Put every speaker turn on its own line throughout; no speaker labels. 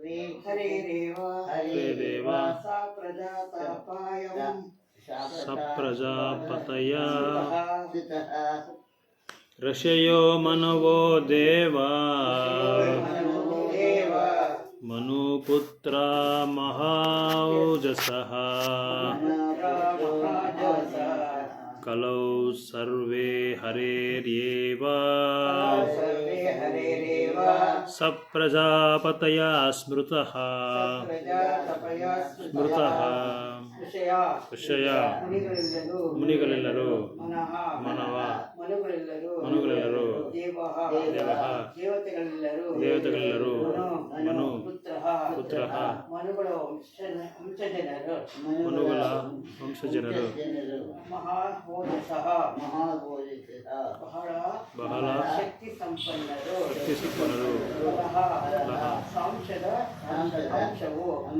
हरेरेव सप्रजापतय ऋषयो मनवो देवा मनुपुत्रा महाौजसः कलौ सर्वे हरेर्येव सप्रजापतया स्मृतः ಋಷಯ ಮುನಿಗಳೆಲ್ಲರೂ ಮಾನವ ಮನುಗಳೆಲ್ಲರೂ ದೇವತೆಗಳೆಲ್ಲರೂ ಮನು ಪುತ್ರ ಮನುಗಳ ವಂಶಜನರು ಬಹಳ ಶಕ್ತಿ ಸಂಪನ್ನರು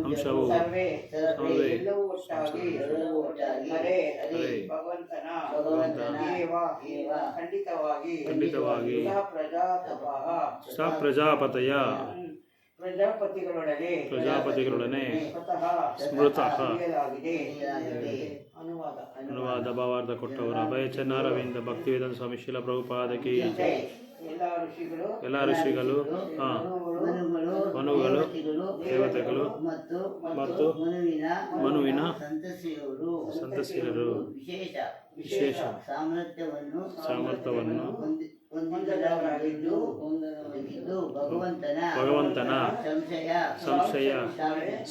ಅಂಶವು ಖಂಡಿತವಾಗಿ ಪ್ರಜಾಪತಯ ಪ್ರಜಾಪತಿಗಳೊಡನೆ ಸ್ಮೃತಃ ಅನುವಾದ ಭಾವಾರ್ಥ ಕೊಟ್ಟವರು ಅಭಯ ಚನ್ನಾರವಿಂದ ಭಕ್ತಿವೇದಾಂತ ಸ್ವಾಮಿ ಶೀಲ ಪ್ರಭುಪಾದಕಿ ಎಲ್ಲ ಋಷಿಗಳು ಮನುಗಳು ದೇವತೆಗಳು ಮತ್ತು ಮನುವಿನ ಸಂತತಿಯರು ವಿಶೇಷ ಸಾಮರ್ಥ್ಯವನ್ನು ಭಗವಂತನ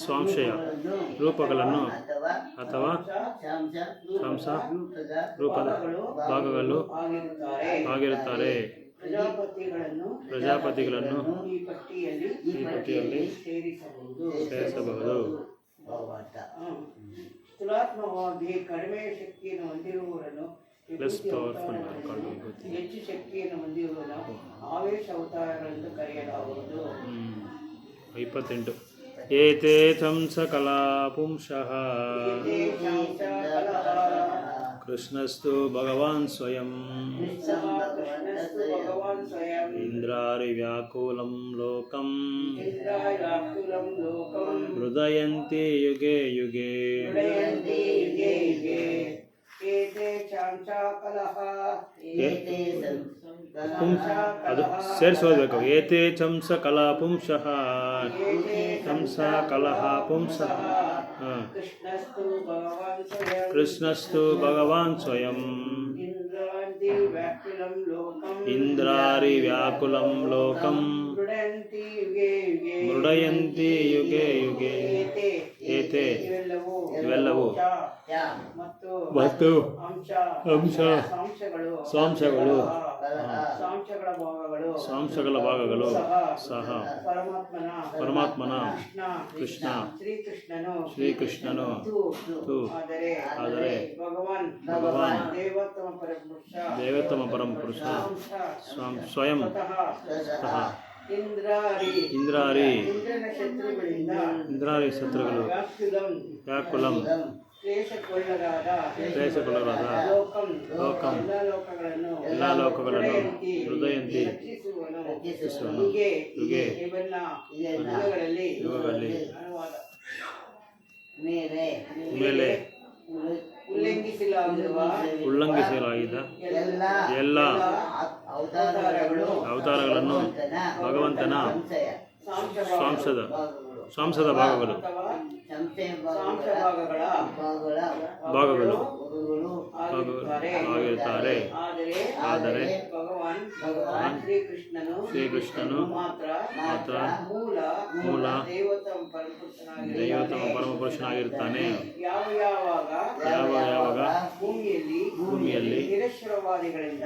ಸ್ವಾಂಶಯ ರೂಪಗಳನ್ನು ಅಥವಾ ರೂಪದ ಭಾಗಗಳು ಆಗಿರುತ್ತಾರೆ. ಪ್ರಜಾಪತಿಗಳನ್ನು ಈ ಪಟ್ಟಿಯಲ್ಲಿ ಸೇರಿಸಬಹುದು. ಸ್ಥೂಲಾತ್ಮವಾಗಿ ಕಡಿಮೆ ಶಕ್ತಿಯನ್ನು ಹೊಂದಿರುವವರನ್ನು ಹೆಚ್ಚು ಶಕ್ತಿಯನ್ನು ಹೊಂದಿರುವವರನ್ನು ಆವೇಶ ಅವತಾರಗಳೆಂದು ಕರೆಯಲಾಗುವುದು. 28 ಏತೇ ಸಂಸಕಲಾ ಪುಂಸಃ ಕೃಷ್ಣಸ್ತು ಭಗವಾನ್ ಸ್ವಯಂ ಇಂದ್ರಾರಿ ವ್ಯಾಕುಲಂ ಲೋಕಂ ಹೃದಯಂತಿ ಯುಗೆ ಯುಗೆ ಅದು ಸೇರಿಸೋದ್ಬೇಕು. ಏತೇ ಚಂಸ ಕಲಾ ಪುಂಸಃ ಚಂಸ ಕಲಹ ಪುಂಸಃ ಕೃಷ್ಣಸ್ತು ಭಗವಾನ್ ಸ್ವಯಂ ಇಂದ್ರಾರಿ ವ್ಯಾಕುಲಂ ಲೋಕಂ ಮೃಡಯಂತಿ ಯುಗೆ ಯುಗೆ ಏತೆ ಇವೆಲ್ಲವೂ ಮತ್ತು ಸಾಂಶಗಳ ಭಾಗಗಳು ಸಹ ಪರಮಾತ್ಮನ ಕೃಷ್ಣ ಶ್ರೀಕೃಷ್ಣನು ಆದರೆ ಭಗವಾನ್ ದೇವೋತ್ತಮ ಪರಮಪುರುಷ ಸ್ವಯಂ ಇಂದ್ರಾರಿ ಶತ್ರುಗಳು ವ್ಯಾಕುಲಂ ಕ್ಲೇಶಗೊಳ್ಳರಾದ ಲೋಕಂ ಎಲ್ಲ ಲೋಕಗಳನ್ನು ಹೃದಯಂತಿ ಯುಗೆ ಯುಗಗಳಲ್ಲಿ ಮೇಲೆ ಉಲ್ಲಂಘಿಸಲಾಗಿದ್ದ ಎಲ್ಲ ಅವತಾರಗಳನ್ನು ಭಗವಂತನ ಸ್ವಾಂಶದ ಭಾಗಗಳು ಆಗಿರುತ್ತಾರೆ. ಆದರೆ ಶ್ರೀಕೃಷ್ಣನು ಮಾತ್ರ ಮೂಲ ದೈವೋತ್ತಮ ಪರಮಪುರುಷನಾಗಿರುತ್ತಾನೆ. ಯಾವಾಗ ಭೂಮಿಯಲ್ಲಿ ನಿರಕ್ಷರವಾದಿಗಳಿಂದ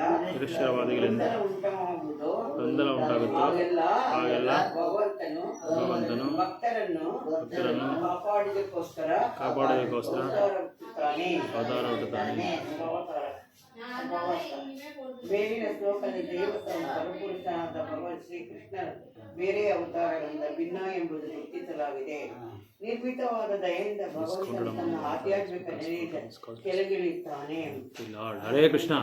ಗೊಂದಲ ಉಂಟಾಗುತ್ತೋ ಆಗೆಲ್ಲ ಭಗವಂತನು ಭಕ್ತರನ್ನು ಕಾಪಾಡೋದಕ್ಕೋಸ್ಕರ ಅವತಾರ ಹುಟ್ಟುತ್ತಾನೆ. ಮೇಲಿನ ಶ್ಲೋಕದಲ್ಲಿ ದೇವೋತ್ತಮ ಪರಮಪುರುಷನಾದ ಭಗವಾನ್ ಶ್ರೀಕೃಷ್ಣ ಬೇರೆ ಅವತಾರಗಳಿಂದ ಭಿನ್ನ ಎಂಬುದು ಗುರುತಿಸಲಾಗಿದೆ. ನಿರ್ಮಿತವಾದ ದಯೆಯಿಂದ ಭಗವಂತನು ತನ್ನ ಆಧ್ಯಾತ್ಮಿಕ ನೆಲೆಯಿಂದ ಕೆಳಗಿಳಿಯುತ್ತಾನೆ. ಹರೇ ಕೃಷ್ಣ.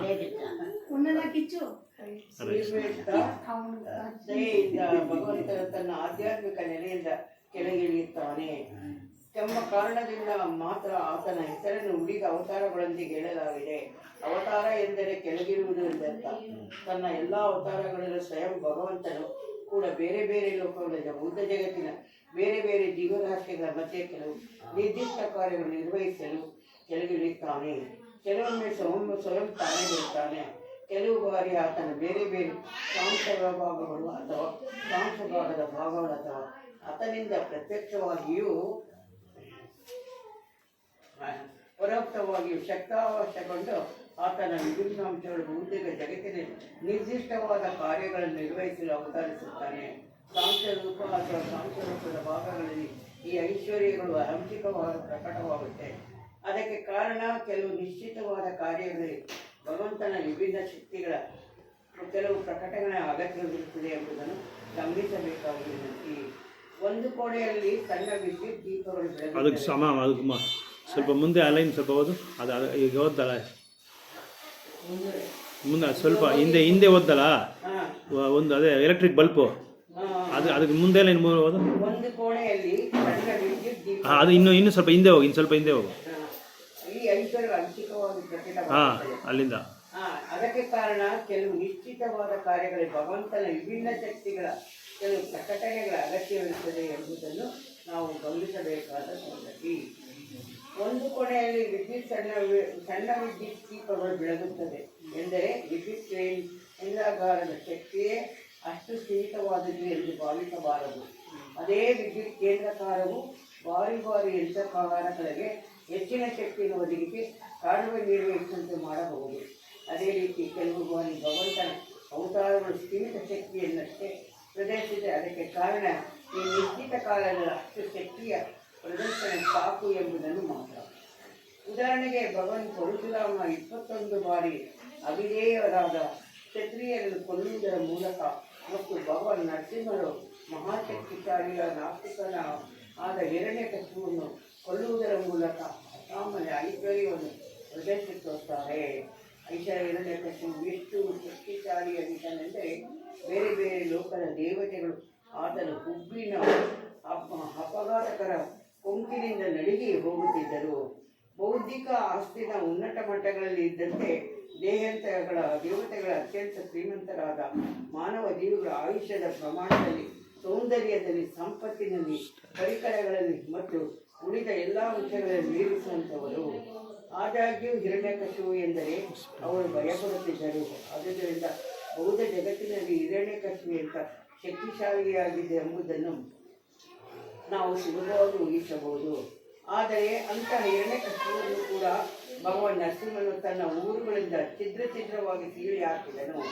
ದಯೆಯಿಂದ ಭಗವಂತನು ತನ್ನ ಆಧ್ಯಾತ್ಮಿಕ ನೆಲೆಯಿಂದ ಕೆಳಗಿಳಿಯುತ್ತಾನೆ ಎಂಬ ಕಾರಣದಿಂದ ಮಾತ್ರ ಆತನ ಹೆಸರನ್ನು ಉಳಿದ ಅವತಾರಗಳೊಂದಿಗೆ ಹೇಳಲಾಗಿದೆ. ಅವತಾರ ಎಂದರೆ ಕೆಳಗಿರುವುದು ಎಂದರ್ಥ. ತನ್ನ ಎಲ್ಲ ಅವತಾರಗಳಲ್ಲೂ ಸ್ವಯಂ ಭಗವಂತನು ಕೂಡ ಬೇರೆ ಬೇರೆ ಲೋಕಗಳಿಂದ ಬೌದ್ಧ ಜಗತ್ತಿನ ಬೇರೆ ಬೇರೆ ಜೀವರಾಶಿಗಳ ಮಧ್ಯೆ ಕೆಲವು ನಿರ್ದಿಷ್ಟ ಕಾರ್ಯಗಳನ್ನು ನಿರ್ವಹಿಸಲು ಕೆಳಗಿಳಿಯುತ್ತಾನೆ. ಕೆಲವೊಮ್ಮೆ ಸ್ವಯಂ ತಾನೇ ಬಿಡುತ್ತಾನೆ. ಕೆಲವು ಬಾರಿ ಆತನ ಬೇರೆ ಬೇರೆ ಸಾಂಸರ್ವ ಭಾಗಗಳು ಅಥವಾ ಸಾಂಸಭಾಗದ ಭಾಗಗಳು ಅಥವಾ ಆತನಿಂದ ಪ್ರತ್ಯಕ್ಷವಾಗಿಯೂ ಪರೋಕ್ಷವಾಗಿಯೂ ಶಕ್ತಾವಶಗೊಂಡು ಆತನ ವಿಭಿನ್ನ ಅಂಶಗಳು ಬೌದ್ಧಿಕ ಜಗತ್ತಿನ ನಿರ್ದಿಷ್ಟವಾದ ಕಾರ್ಯಗಳನ್ನು ನಿರ್ವಹಿಸಲು ಅವತರಿಸುತ್ತಾನೆ. ಸಾಂಖ್ಯರೂಪ ಅಥವಾ ಸಾಂಖ್ಯರೂಪದ ಭಾಗಗಳಲ್ಲಿ ಈ ಐಶ್ವರ್ಯಗಳು ಆಂಶಿಕವಾಗಿ ಪ್ರಕಟವಾಗುತ್ತೆ. ಅದಕ್ಕೆ ಕಾರಣ ಕೆಲವು ನಿಶ್ಚಿತವಾದ ಕಾರ್ಯಗಳಲ್ಲಿ ಭಗವಂತನ ವಿಭಿನ್ನ ಶಕ್ತಿಗಳ ಕೆಲವು ಪ್ರಕಟಣೆ ಅಗತ್ಯವಿರುತ್ತದೆ ಎಂಬುದನ್ನು ಗಮನಿಸಬೇಕಾಗಿದೆ. ಒಂದು ಕೋಣೆಯಲ್ಲಿ ಸಣ್ಣ ವಿದ್ಯುತ್ ದೀಪಗಳು
ಬೆಳಗುತ್ತವೆ. ಸ್ವಲ್ಪ ಮುಂದೆ ಅಲೈನ್ ಸ್ವಲ್ಪ ಓದು. ಅದು ಈಗ ಓದ್ದಲ್ಲ, ಮುಂದೆ ಸ್ವಲ್ಪ ಹಿಂದೆ ಓದ್ದಲ್ಲ ಒಂದು ಅದೇ ಎಲೆಕ್ಟ್ರಿಕ್ ಬಲ್ಪು, ಅದಕ್ಕೆ ಮುಂದೆ ಲೈನ್ ಓದು.
ಒಂದು ಕೋಣೆಯಲ್ಲಿ ಸಣ್ಣ ವಿದ್ಯುತ್ ದೀಪ,
ಅದು ಇನ್ನು ಸ್ವಲ್ಪ ಹಿಂದೆ ಹೋಗಿ, ಸ್ವಲ್ಪ ಹಿಂದೆ ಹೋಗು.
ಈ ಐಶ್ವರ್ಯ ಅಂಶಿಕವಾಗಿ
ಅಲ್ಲಿಂದ.
ಅದಕ್ಕೆ ಕಾರಣ ಕೆಲವು ನಿಶ್ಚಿತವಾದ ಕಾರ್ಯಗಳಿಗೆ ಭಗವಂತನ ವಿಭಿನ್ನ ಶಕ್ತಿಗಳ ಕೆಲವು ಪ್ರಕಟಣೆಗಳ ಅಗತ್ಯವಿರುತ್ತದೆ ಎಂಬುದನ್ನು ನಾವು ಗಮನಿಸಬೇಕಾದ ಸಂಗತಿ. ಒಂದು ಕೊನೆಯಲ್ಲಿ ಸಣ್ಣ ವಿದ್ಯುತ್ ದೀಪಗಳು ಬೆಳಗುತ್ತದೆ ಎಂದರೆ ವಿದ್ಯುತ್ ಕೇಂದ್ರಾಗಾರದ ಶಕ್ತಿಯೇ ಅಷ್ಟು ಸೀಮಿತವಾದದ್ದು ಎಂದು ಭಾವಿಸಬಾರದು. ಅದೇ ವಿದ್ಯುತ್ ಕೇಂದ್ರಕಾರವು ಭಾರಿ ಯಂತ್ರಕಾರಗಳಿಗೆ ಹೆಚ್ಚಿನ ಶಕ್ತಿಯನ್ನು ಒದಗಿಸಿ ಕಾರ್ಯನಿರ್ವಹಿಸುವಂತೆ ಮಾಡಬಹುದು. ಅದೇ ರೀತಿ ಕೆಲವು ಬಾರಿ ಭಗವಂತನ ಅವತಾರಗಳು ಸೀಮಿತ ಶಕ್ತಿಯನ್ನಷ್ಟೇ ಪ್ರದರ್ಶಿಸಿದೆ. ಅದಕ್ಕೆ ಕಾರಣ ಈ ನಿಶ್ಚಿತ ಕಾಲದ ಅಷ್ಟು ಶಕ್ತಿಯ ಪ್ರದರ್ಶನ ಸಾಕು ಎಂಬುದನ್ನು ಮಾತ್ರ. ಉದಾಹರಣೆಗೆ ಭಗವಂತ ಪರಶುರಾಮ 21 ಬಾರಿ ಅವಿಧೇಯರಾದ ಕ್ಷತ್ರಿಯರನ್ನು ಕೊಲ್ಲುವುದರ ಮೂಲಕ ಮತ್ತು ಭಗವಾನ್ ನರಸಿಂಹರು ಮಹಾಶಕ್ತಿಶಾಲಿಯ ನಾಸ್ತಿಕನ ಆದ ಹಿರಣ್ಯಕಶಿಪುವನ್ನು ಕೊಲ್ಲುವುದರ ಮೂಲಕ ಅಸಾಮಾನ್ಯ ಐಶ್ವರ್ಯವನ್ನು ಪ್ರದರ್ಶಿಸುತ್ತಾರೆ. ಹಿರಣ್ಯಕಶಿಪು ಎಷ್ಟು ಶಕ್ತಿಶಾಲಿಯಾಗಿದ್ದಾನೆಂದರೆ ಬೇರೆ ಬೇರೆ ಲೋಕದ ದೇವತೆಗಳು ಆತನ ಹುಬ್ಬಿನ ಅಪಘಾತಕರ ಕೊಂಕಿನಿಂದ ನಡುಗಿ ಹೋಗುತ್ತಿದ್ದರು. ಬೌದ್ಧಿಕ ಆಸ್ತಿನ ಉನ್ನತ ಮಟ್ಟಗಳಲ್ಲಿ ಇದ್ದಂತೆ ದೇವತೆಗಳ ಅತ್ಯಂತ ಶ್ರೀಮಂತರಾದ ಮಾನವ ಜೀವಿಗಳ ಆಯುಷ್ಯದ ಪ್ರಮಾಣದಲ್ಲಿ, ಸೌಂದರ್ಯದಲ್ಲಿ, ಸಂಪತ್ತಿನಲ್ಲಿ, ಪರಿಕರಗಳಲ್ಲಿ ಮತ್ತು ಉಳಿದ ಎಲ್ಲ ಅಂಶಗಳಲ್ಲಿ ಮೀರಿಸುವಂಥವರು. ಆದಾಗ್ಯೂ ಹಿರಣ್ಯಕಶಿಪು ಎಂದರೆ ಅವರು ಭಯಪಡುತ್ತಿದ್ದರು. ಆದ್ದರಿಂದ ಬೌದ್ಧ ಜಗತ್ತಿನಲ್ಲಿ ಹಿರಣ್ಯಕಶಿಪು ಎಂಥ ಶಕ್ತಿಶಾಲಿಯಾಗಿದೆ ಎಂಬುದನ್ನು ನಾವು ಸುಲಭವಾಗಿ ಊಹಿಸಬಹುದು. ಆದರೆ ಅಂತಹ ಹಿರಣ್ಯಕಶಿಪುವನ್ನು ಕೂಡ ಭಗವಾನ್ ನರಸಿಂಹನು ತನ್ನ ಊರುಗಳಿಂದ ಛಿದ್ರವಾಗಿ ಸೀಳಿ ಹಾಕಿದನು.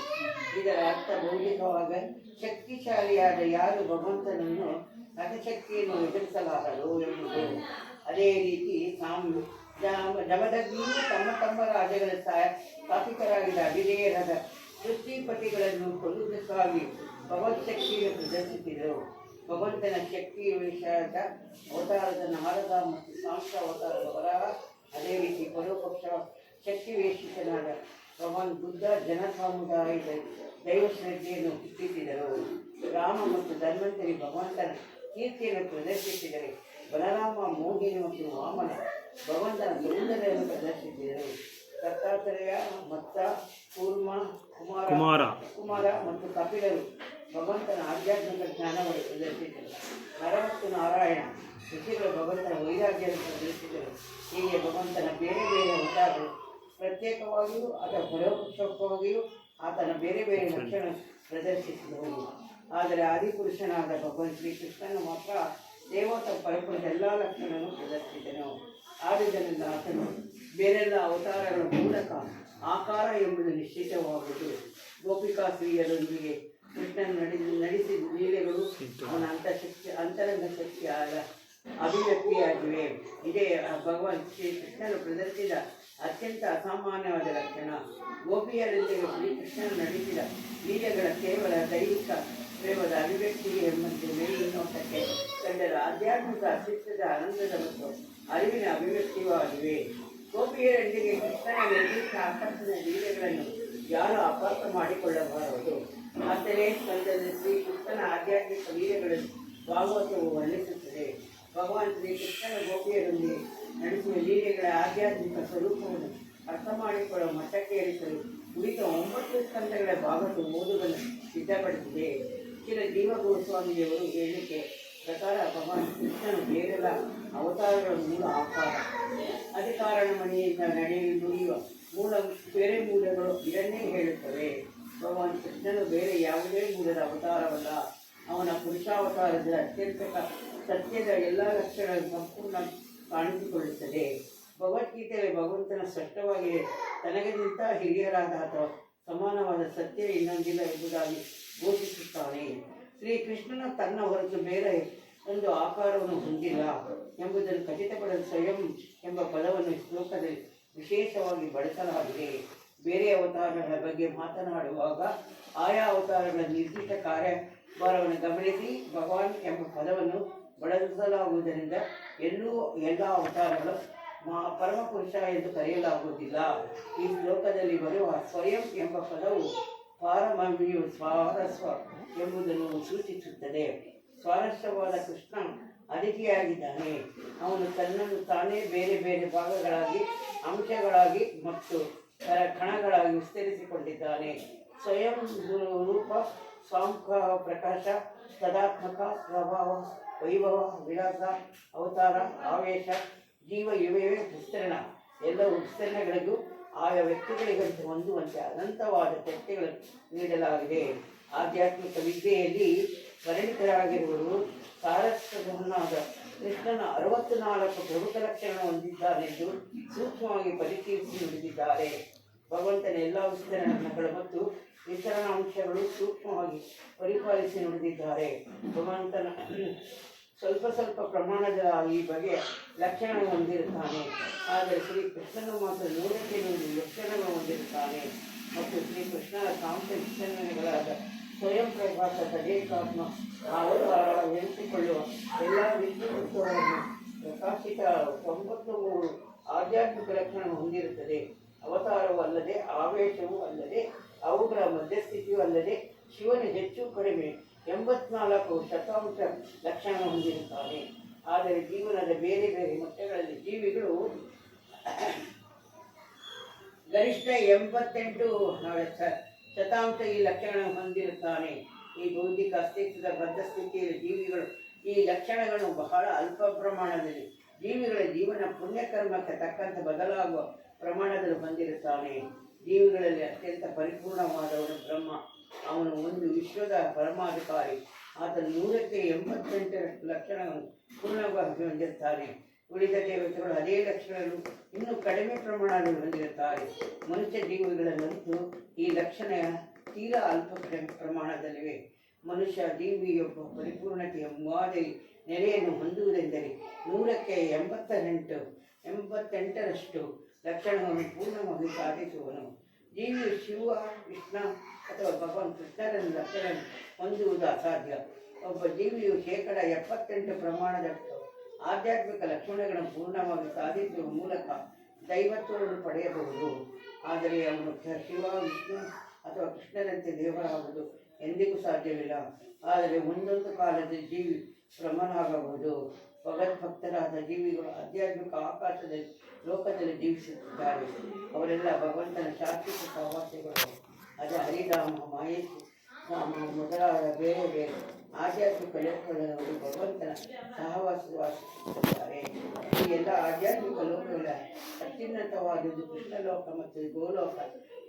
ಇದರ ಅರ್ಥ ಭೌತಿಕವಾಗಿ ಶಕ್ತಿಶಾಲಿಯಾದ ಯಾರು ಭಗವಂತನನ್ನು ಹಠಶಕ್ತಿಯನ್ನು ಎದುರಿಸಲಾರರು ಎಂಬುದು. ಅದೇ ರೀತಿ ಜಮದಗ್ನಿಯು ತಮ್ಮ ರಾಜ್ಯಗಳ ಸ್ಥಾಪಿತರಾಗಿದ್ದ ಅಭಿಧೇಯರಾದ ಸೃಷ್ಟಿಪತಿಗಳನ್ನು ಕೊಲ್ಲುವುದಕ್ಕಾಗಿ ಭಗವತ್ ಶಕ್ತಿಯನ್ನು ಪ್ರದರ್ಶಿಸಿದರು. ಭಗವಂತನ ಶಕ್ತಿ ವಿಷಯದ ಅವತಾರದ ನಾರದ ಮತ್ತು ಸಾಂಸ ಅವತಾರದ ವರಾಹ, ಅದೇ ರೀತಿ ಪರೋಪಕ್ಷ ಶಕ್ತಿ ವೇಷಿತನಾದ ಭಗವಾನ್ ಬುದ್ಧ ಜನಸಾಮುದಾಯದ ದೈವಶ್ರದ್ಧೆಯನ್ನು ಹುಟ್ಟಿಸಿದರು. ರಾಮ ಮತ್ತು ಧನ್ವಂತರಿ ಭಗವಂತನ ಕೀರ್ತಿಯನ್ನು ಪ್ರದರ್ಶಿಸಿದರೆ, ಬಲರಾಮ, ಮೋಹಿನಿ ಮತ್ತು ವಾಮನ ಭಗವಂತನ ಸೌಂದರ್ಯವನ್ನು ಪ್ರದರ್ಶಿಸಿದರು. ದತ್ತಾತ್ರೇಯ, ಮತ್ತ, ಕೂರ್ಮ, ಕುಮಾರ ಮತ್ತು ಕಪಿಲರು ಭಗವಂತನ ಆಧ್ಯಾತ್ಮಿಕ ಜ್ಞಾನವನ್ನು ಪ್ರದರ್ಶಿಸಿದರು. ನರ ಮತ್ತು ನಾರಾಯಣ ಋಷಿಗಳು ಭಗವಂತನ ವೈರಾಗ್ಯವನ್ನು ಪ್ರದರ್ಶಿಸಿದರು. ಹೀಗೆ ಭಗವಂತನ ಬೇರೆ ಬೇರೆ ಅವತಾರಗಳು ಪ್ರತ್ಯೇಕವಾಗಿಯೂ ಅಥವಾ ಪರೋಕ್ಷವಾಗಿಯೂ ಆತನ ಬೇರೆ ಬೇರೆ ಲಕ್ಷಣ ಪ್ರದರ್ಶಿಸಿದವರು. ಆದರೆ ಆದಿಪುರುಷನಾದ ಭಗವಾನ್ ಶ್ರೀಕೃಷ್ಣನು ಮಾತ್ರ ದೇವತ ಪರಪುರದ ಎಲ್ಲ ಲಕ್ಷಣವನ್ನು ಪ್ರದರ್ಶಿಸಿದನು. ಆದ್ದರಿಂದ ಆತನು ಬೇರೆಲ್ಲ ಅವತಾರಗಳ ಮೂಲಕ ಆಕಾರ ಎಂಬುದು ನಿಶ್ಚಿತವಾಗುವುದು. ಗೋಪಿಕಾ ಸ್ತ್ರೀಯರೊಂದಿಗೆ ಕೃಷ್ಣನ ನಡೆಸಿದ ಲೀಲೆಗಳು ಅವನ ಅಂತರಂಗ ಶಕ್ತಿಯಾದ ಅಭಿವ್ಯಕ್ತಿಯಾಗಿವೆ. ಇದೇ ಭಗವಾನ್ ಶ್ರೀಕೃಷ್ಣನು ಪ್ರದರ್ಶಿಸಿದ ಅತ್ಯಂತ ಅಸಾಮಾನ್ಯವಾದ ಲಕ್ಷಣ. ಗೋಪಿಯರೊಂದಿಗೆ ಶ್ರೀಕೃಷ್ಣನು ನಡೆಸಿದ ಲೀಲೆಗಳ ಕೇವಲ ದೈಹಿಕ ಪ್ರೇಮದ ಅಭಿವ್ಯಕ್ತಿಗೆ ಎಂಬಂತೆ ಮೇಲಿನೋಟಕ್ಕೆ ಕಂಡರ ಆಧ್ಯಾತ್ಮಿಕ ಅಸ್ತಿತ್ವದ ಆನಂದದ ಮತ್ತು ಅರಿವಿನ ಅಭಿವ್ಯಕ್ತಿಯಾಗಿವೆ. ಗೋಪಿಯರೊಂದಿಗೆ ಕೃಷ್ಣನ ನಿರ್ದಿಷ್ಟ ಆಕರ್ಷಣ ಲೀಲೆಗಳನ್ನು ಯಾರು ಅಪಾರ್ಥ ಮಾಡಿಕೊಳ್ಳಬಾರದು. ಆದರೆ ಸ್ಕಂದದಲ್ಲಿ ಶ್ರೀಕೃಷ್ಣನ ಆಧ್ಯಾತ್ಮಿಕ ಲೀಲೆಗಳನ್ನು ಭಾಗವತವು ವರ್ಣಿಸುತ್ತದೆ. ಭಗವಾನ್ ಶ್ರೀಕೃಷ್ಣನ ಗೋಪಿಯರೊಂದಿಗೆ ನಡೆಸುವ ಲೀಲೆಗಳ ಆಧ್ಯಾತ್ಮಿಕ ಸ್ವರೂಪವನ್ನು ಅರ್ಥ ಮಾಡಿಕೊಳ್ಳುವ ಮಟ್ಟಕ್ಕೆ ಏರಿಸಲು ಉಳಿದ 9 ಸ್ಕಂದಗಳ ಭಾಗವತ ಓದುಗನ್ನು ಸಿದ್ಧಪಡಿಸಿದೆ. ಚಿರ ಜೀವ ಗೋಸ್ವಾಮಿಯವರು ಹೇಳಿಕೆ ಪ್ರಕಾರ ಭಗವಾನ್ ಕೃಷ್ಣನು ಬೇರೆಲ್ಲ ಅವತಾರಗಳ ಮೂಲ ಆಕಾರ, ಅಧಿಕಾರಣ ಮನೆಯಿಂದ ನುಡಿಯುವ ಬೇರೆ ಮೂಲಗಳು ಇದನ್ನೇ ಹೇಳುತ್ತವೆ. ಭಗವಾನ್ ಕೃಷ್ಣನು ಬೇರೆ ಯಾವುದೇ ಮೂಲದ ಅವತಾರವಲ್ಲ. ಅವನ ಪುರುಷಾವತಾರದ ಅತ್ಯಂತ ಸತ್ಯದ ಎಲ್ಲ ಲಕ್ಷಣಗಳು ಸಂಪೂರ್ಣ ಕಾಣಿಸಿಕೊಳ್ಳುತ್ತದೆ. ಭಗವದ್ಗೀತೆಯಲ್ಲಿ ಭಗವಂತನ ಸ್ಪಷ್ಟವಾಗಿ ತನಗಿಂತ ಹಿರಿಯರಾದ ಅಥವಾ ಸಮಾನವಾದ ಸತ್ಯ ಇನ್ನೊಂದಿಲ್ಲ ಎಂಬುದಾಗಿ ಘೋಷಿಸುತ್ತಾನೆ. ಶ್ರೀಕೃಷ್ಣನ ತನ್ನ ಹೊರತು ಬೇರೆ ಒಂದು ಆಕಾರವನ್ನು ಹೊಂದಿಲ್ಲ ಎಂಬುದನ್ನು ಖಚಿತಪಡಲು ಸ್ವಯಂ ಎಂಬ ಪದವನ್ನು ಶ್ಲೋಕದಲ್ಲಿ ವಿಶೇಷವಾಗಿ ಬಳಸಲಾಗಿದೆ. ಬೇರೆ ಅವತಾರಗಳ ಬಗ್ಗೆ ಮಾತನಾಡುವಾಗ ಆಯಾ ಅವತಾರಗಳ ನಿರ್ದಿಷ್ಟ ಕಾರ್ಯಭಾರವನ್ನು ಗಮನಿಸಿ ಭಗವಾನ್ ಎಂಬ ಪದವನ್ನು ಬಳಸಲಾಗುವುದರಿಂದ ಎಲ್ಲ ಅವತಾರಗಳು ಪರಮಪುರುಷ ಎಂದು ಕರೆಯಲಾಗುವುದಿಲ್ಲ. ಈ ಶ್ಲೋಕದಲ್ಲಿ ಬರುವ ಸ್ವಯಂ ಎಂಬ ಪದವು ಪಾರಮವ್ಯು ಸ್ವಾರಸ್ವ ಎಂಬುದನ್ನು ಸೂಚಿಸುತ್ತದೆ. ಸ್ವಾರಸ್ಯವಾದ ಕೃಷ್ಣ ಅತಿಥಿಯಾಗಿದ್ದಾನೆ. ಅವನು ತನ್ನನ್ನು ತಾನೇ ಬೇರೆ ಬೇರೆ ಭಾಗಗಳಾಗಿ, ಅಂಶಗಳಾಗಿ ಮತ್ತು ಕಣಗಳಾಗಿ ವಿಸ್ತರಿಸಿಕೊಂಡಿದ್ದಾನೆ. ಸ್ವಯಂ ರೂಪ, ಸಾಂಖ ಪ್ರಕಾಶ, ತದಾತ್ಮಕ, ಪ್ರಭಾವ, ವೈಭವ, ವಿಲಾಸ, ಅವತಾರ, ಆವೇಶ, ಜೀವ ಇವೇ ವಿಸ್ತರಣ. ಎಲ್ಲವೂ ವಿಸ್ತರಣೆಗಳಿಗೂ ಆಯಾ ವ್ಯಕ್ತಿಗಳಿಗಂತೆ ಹೊಂದುವಂತೆ ಅನಂತವಾದ ಚರ್ಚೆಗಳನ್ನು ನೀಡಲಾಗಿದೆ. ಆಧ್ಯಾತ್ಮಿಕ ವಿದ್ಯೆಯಲ್ಲಿ ಪರಿಣಿತರಾಗಿರುವರು ಸಾರಸ್ವತನಾದ ಕೃಷ್ಣನ 64 ಪ್ರಮುಖ ಲಕ್ಷಣ ಹೊಂದಿದ್ದಾನೆಂದು ಸೂಕ್ಷ್ಮವಾಗಿ ಪರಿಶೀಲಿಸಿ ನುಡಿದಿದ್ದಾರೆ. ಭಗವಂತನ ಎಲ್ಲ ವಿಸ್ತರಣೆಗಳು ಮತ್ತು ವಿಸ್ತರಣಾಂಶಗಳು ಸೂಕ್ಷ್ಮವಾಗಿ ಪರಿಪಾಲಿಸಿ ನುಡಿದಿದ್ದಾರೆ. ಭಗವಂತನ ಸ್ವಲ್ಪ ಪ್ರಮಾಣದ ಈ ಬಗೆಯ ಲಕ್ಷಣಗಳು ಹೊಂದಿರುತ್ತಾನೆ. ಆದರೆ ಶ್ರೀಕೃಷ್ಣನು ಮಾತ್ರ 100 ಲಕ್ಷಣಗಳು ಹೊಂದಿರುತ್ತಾನೆ ಮತ್ತು ಶ್ರೀಕೃಷ್ಣನ ಸಾಂಖ್ಯ ವಿಸ್ತರಣೆಗಳಾದ ಸ್ವಯಂ ಪ್ರಕಾಶ, ತದೇಕಾತ್ಮ, ಅವತಾರ ಎನಿಸಿಕೊಳ್ಳುವ ಎಲ್ಲ ವಿಶ್ವವನ್ನು ಪ್ರಕಾಶಿತ 93 ಆಧ್ಯಾತ್ಮಿಕ ಲಕ್ಷಣ ಹೊಂದಿರುತ್ತದೆ. ಅವತಾರವೂ ಅಲ್ಲದೆ, ಆವೇಶವೂ ಅಲ್ಲದೆ, ಅವುಗಳ ಮಧ್ಯಸ್ಥಿತಿಯೂ ಅಲ್ಲದೆ, ಶಿವನ ಹೆಚ್ಚು ಕಡಿಮೆ 84 ಶತಾಂಶ ಲಕ್ಷಣ ಹೊಂದಿರುತ್ತಾನೆ. ಆದರೆ ಜೀವನದ ಬೇರೆ ಬೇರೆ ಮಟ್ಟಗಳಲ್ಲಿ ಜೀವಿಗಳು ಗರಿಷ್ಠ 88 ಶತಾಂಶ ಈ ಲಕ್ಷಣ ಹೊಂದಿರುತ್ತಾನೆ. ಈ ಬೌದ್ಧಿಕ ಅಸ್ತಿತ್ವದ ಬದ್ಧ ಸ್ಥಿತಿಯಲ್ಲಿ ಜೀವಿಗಳು ಈ ಲಕ್ಷಣಗಳನ್ನು ಬಹಳ ಅಲ್ಪ ಪ್ರಮಾಣದಲ್ಲಿ ಜೀವಿಗಳ ಜೀವನ ಪುಣ್ಯಕರ್ಮಕ್ಕೆ ತಕ್ಕಂತೆ ಬದಲಾಗುವ ಪ್ರಮಾಣದಲ್ಲಿ ಹೊಂದಿರುತ್ತಾನೆ. ಜೀವಿಗಳಲ್ಲಿ ಅತ್ಯಂತ ಪರಿಪೂರ್ಣವಾದವನು ಬ್ರಹ್ಮ. ಅವನು ಒಂದು ವಿಶ್ವದ ಪರಮಾಧಿಕಾರಿ. ಆತನು 188 ಲಕ್ಷಣಗಳನ್ನು ಪೂರ್ಣವಾಗಿ ಹೊಂದಿರುತ್ತಾನೆ. ಉಳಿದ ದೇವತೆಗಳು ಅದೇ ಲಕ್ಷಣಗಳು ಇನ್ನೂ ಕಡಿಮೆ ಪ್ರಮಾಣದಲ್ಲಿ ಹೊಂದಿರುತ್ತಾರೆ. ಮನುಷ್ಯ ಜೀವಿಗಳಲ್ಲಂತೂ ಈ ಲಕ್ಷಣ ತೀರಾ ಅಲ್ಪ ಪ್ರಮಾಣದಲ್ಲಿವೆ. ಮನುಷ್ಯ ಜೀವಿಯೊಬ್ಬ ಪರಿಪೂರ್ಣತೆಯ ಮಾದರಿ ನೆಲೆಯನ್ನು ಹೊಂದುವುದೆಂದರೆ 100ಕ್ಕೆ 88ರಷ್ಟು ಲಕ್ಷಣವನ್ನು ಪೂರ್ಣವಾಗಿ ಸಾಧಿಸುವನು. ಜೀವಿಯು ಶಿವ, ಕೃಷ್ಣ ಅಥವಾ ಭಗವಾನ್ ಕೃಷ್ಣರನ್ನು ಲಕ್ಷಣ ಹೊಂದುವುದು ಅಸಾಧ್ಯ. ಒಬ್ಬ ಜೀವಿಯು 78% ಪ್ರಮಾಣದಷ್ಟು ಆಧ್ಯಾತ್ಮಿಕ ಲಕ್ಷಣಗಳನ್ನು ಪೂರ್ಣವಾಗಿ ಸಾಧಿಸುವ ಮೂಲಕ ದೈವತ್ವವನ್ನು ಪಡೆಯಬಹುದು. ಆದರೆ ಅವನು ಶಿವ, ವಿಷ್ಣು ಅಥವಾ ಕೃಷ್ಣರಂತೆ ದೇವರಾಗುವುದು ಎಂದಿಗೂ ಸಾಧ್ಯವಿಲ್ಲ. ಆದರೆ ಒಂದೊಂದು ಕಾಲದ ಜೀವಿ ಬ್ರಹ್ಮನಾಗಬಹುದು. ಭಗವದ್ಭಕ್ತರಾದ ಜೀವಿಗಳು ಆಧ್ಯಾತ್ಮಿಕ ಆಕಾಶದಲ್ಲಿ ಲೋಕದಲ್ಲಿ ಜೀವಿಸುತ್ತಿದ್ದಾರೆ. ಅವರೆಲ್ಲ ಭಗವಂತನ ಶಾಶ್ವತ ಸಹವಾಸಿಗಳು. ಅದೇ ಹರಿಧಾಮ, ಮಹೇಶ್ ಧಾಮ ಮೊದಲಾದ ಬೇರೆ ಬೇರೆ ಆಧ್ಯಾತ್ಮಿಕ ಲೋಕಗಳಲ್ಲಿ ಭಗವಂತನ ಸಹವಾಸಿಸುತ್ತಿದ್ದಾರೆ. ಈ ಎಲ್ಲ ಆಧ್ಯಾತ್ಮಿಕ ಲೋಕಗಳ ಅತ್ಯುನ್ನತವಾದುದು ಕೃಷ್ಣ ಲೋಕ ಮತ್ತು ಗೋಲೋಕ.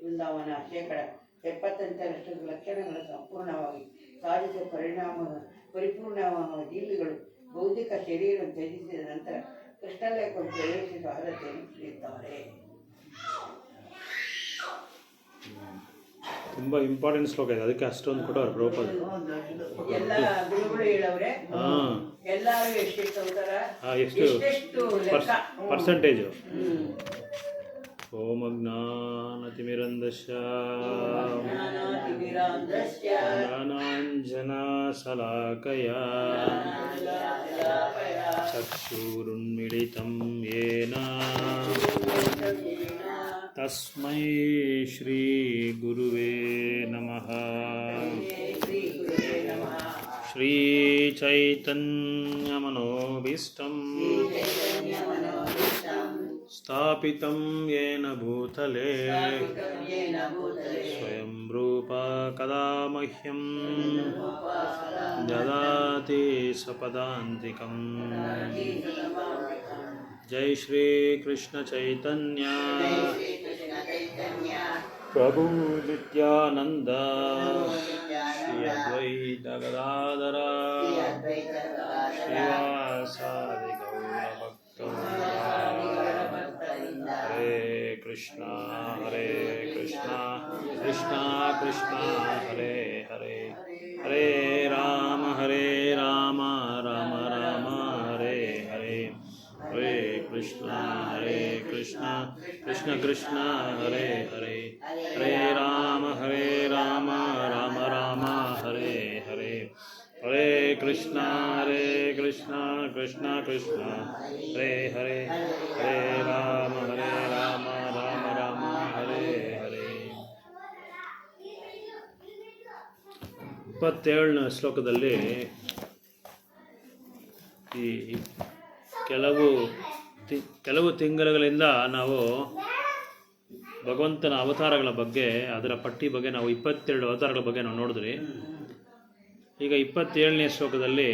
ವೃಂದಾವನ 75% ಲಕ್ಷಣಗಳನ್ನು ಸಂಪೂರ್ಣವಾಗಿ ಸಾಧಿಸುವ ಪರಿಪೂರ್ಣ ಜೀವಿಗಳು ಬೌದ್ಧಿಕ ಶರೀರ ತ್ಯಜಿಸಿದ ನಂತರ ಕೃಷ್ಣಲೋಕವನ್ನು ಪ್ರವೇಶಿಸುವ ಅರ್ಹತೆಯನ್ನು ಪಡೆಯುತ್ತಾರೆ.
ತುಂಬ ಇಂಪಾರ್ಟೆಂಟ್ ಶ್ಲೋಕ ಇದೆ, ಅದಕ್ಕೆ ಅಷ್ಟೊಂದು ಕೊಟ್ಟವ್ರು ಪ್ರಭುಪಾದ.
ಎಲ್ಲ ಗುರುಗಳು ಹೇಳವ್ರೆ. ಎಲ್ಲರೂ ಎಷ್ಟೆಷ್ಟು ಅವತಾರ, ಎಷ್ಟೆಷ್ಟು
ಪರ್ಸೆಂಟೇಜು. ಓಂ ಅಜ್ಞಾನತಿಮಿರಂಧಸ್ಯ ಜ್ಞಾನಾಂಜನಶಲಾಕಯಾ ಚಕ್ಷುರುನ್ಮಿಳಿತಂ ಯೇನ ತಸ್ಮೈ ಶ್ರೀ ಗುರುವೇ ನಮಃ. ಶ್ರೀ ಚೈತನ್ಯಮನೋಭೀಷ್ಟಂ ಸ್ಥಾಪಿತಂ ಯೇನ ಭೂತಲೇ ಸ್ವಯಂ ರೂಪ ಕದಾ ಮಹ್ಯಂ ದದಾತಿ ಸ್ವಪದಾಂತಿಕಂ. ಜೈ ಶ್ರೀ ಕೃಷ್ಣ ಚೈತನ್ಯ ಪ್ರಭು ನಿತ್ಯಾನಂದ ಶ್ರೀ ಅದ್ವೈತ ಗದಾಧರ ಶ್ರೀವಾಸಾದಿ ಗೌರಭಕ್ತವೃಂದ. ಹರೇ ಕೃಷ್ಣ ಕೃಷ್ಣ ಕೃಷ್ಣ ಹರೇ ಹರೇ, ಹರೇ ರಾಮ ರಾಮ ರಾಮ ಹರೇ ಹರೇ, ಹರೇ ಕೃಷ್ಣ ಕೃಷ್ಣ ಕೃಷ್ಣ ಹರೇ ಹರೇ, ಹರೇ ರಾಮ ರಾಮ ರಾಮ ಹರೇ ಹರೇ, ಹರೇ ಕೃಷ್ಣ ಕೃಷ್ಣ ಕೃಷ್ಣ ಹರೇ ಹರೇ, ಹರೇ ರಾಮ ರಾಮ ರಾಮ ಹರೇ ಹರೇ. 27ನೇ ಶ್ಲೋಕದಲ್ಲಿ ಈ ಕೆಲವು ತಿಂಗಳುಗಳಿಂದ ನಾವು ಭಗವಂತನ ಅವತಾರಗಳ ಬಗ್ಗೆ, ಅದರ ಪಟ್ಟಿ ಬಗ್ಗೆ ನಾವು 22 ಅವತಾರಗಳ ಬಗ್ಗೆ ನಾವು ನೋಡಿದ್ರಿ. ಈಗ 27ನೇ ಶ್ಲೋಕದಲ್ಲಿ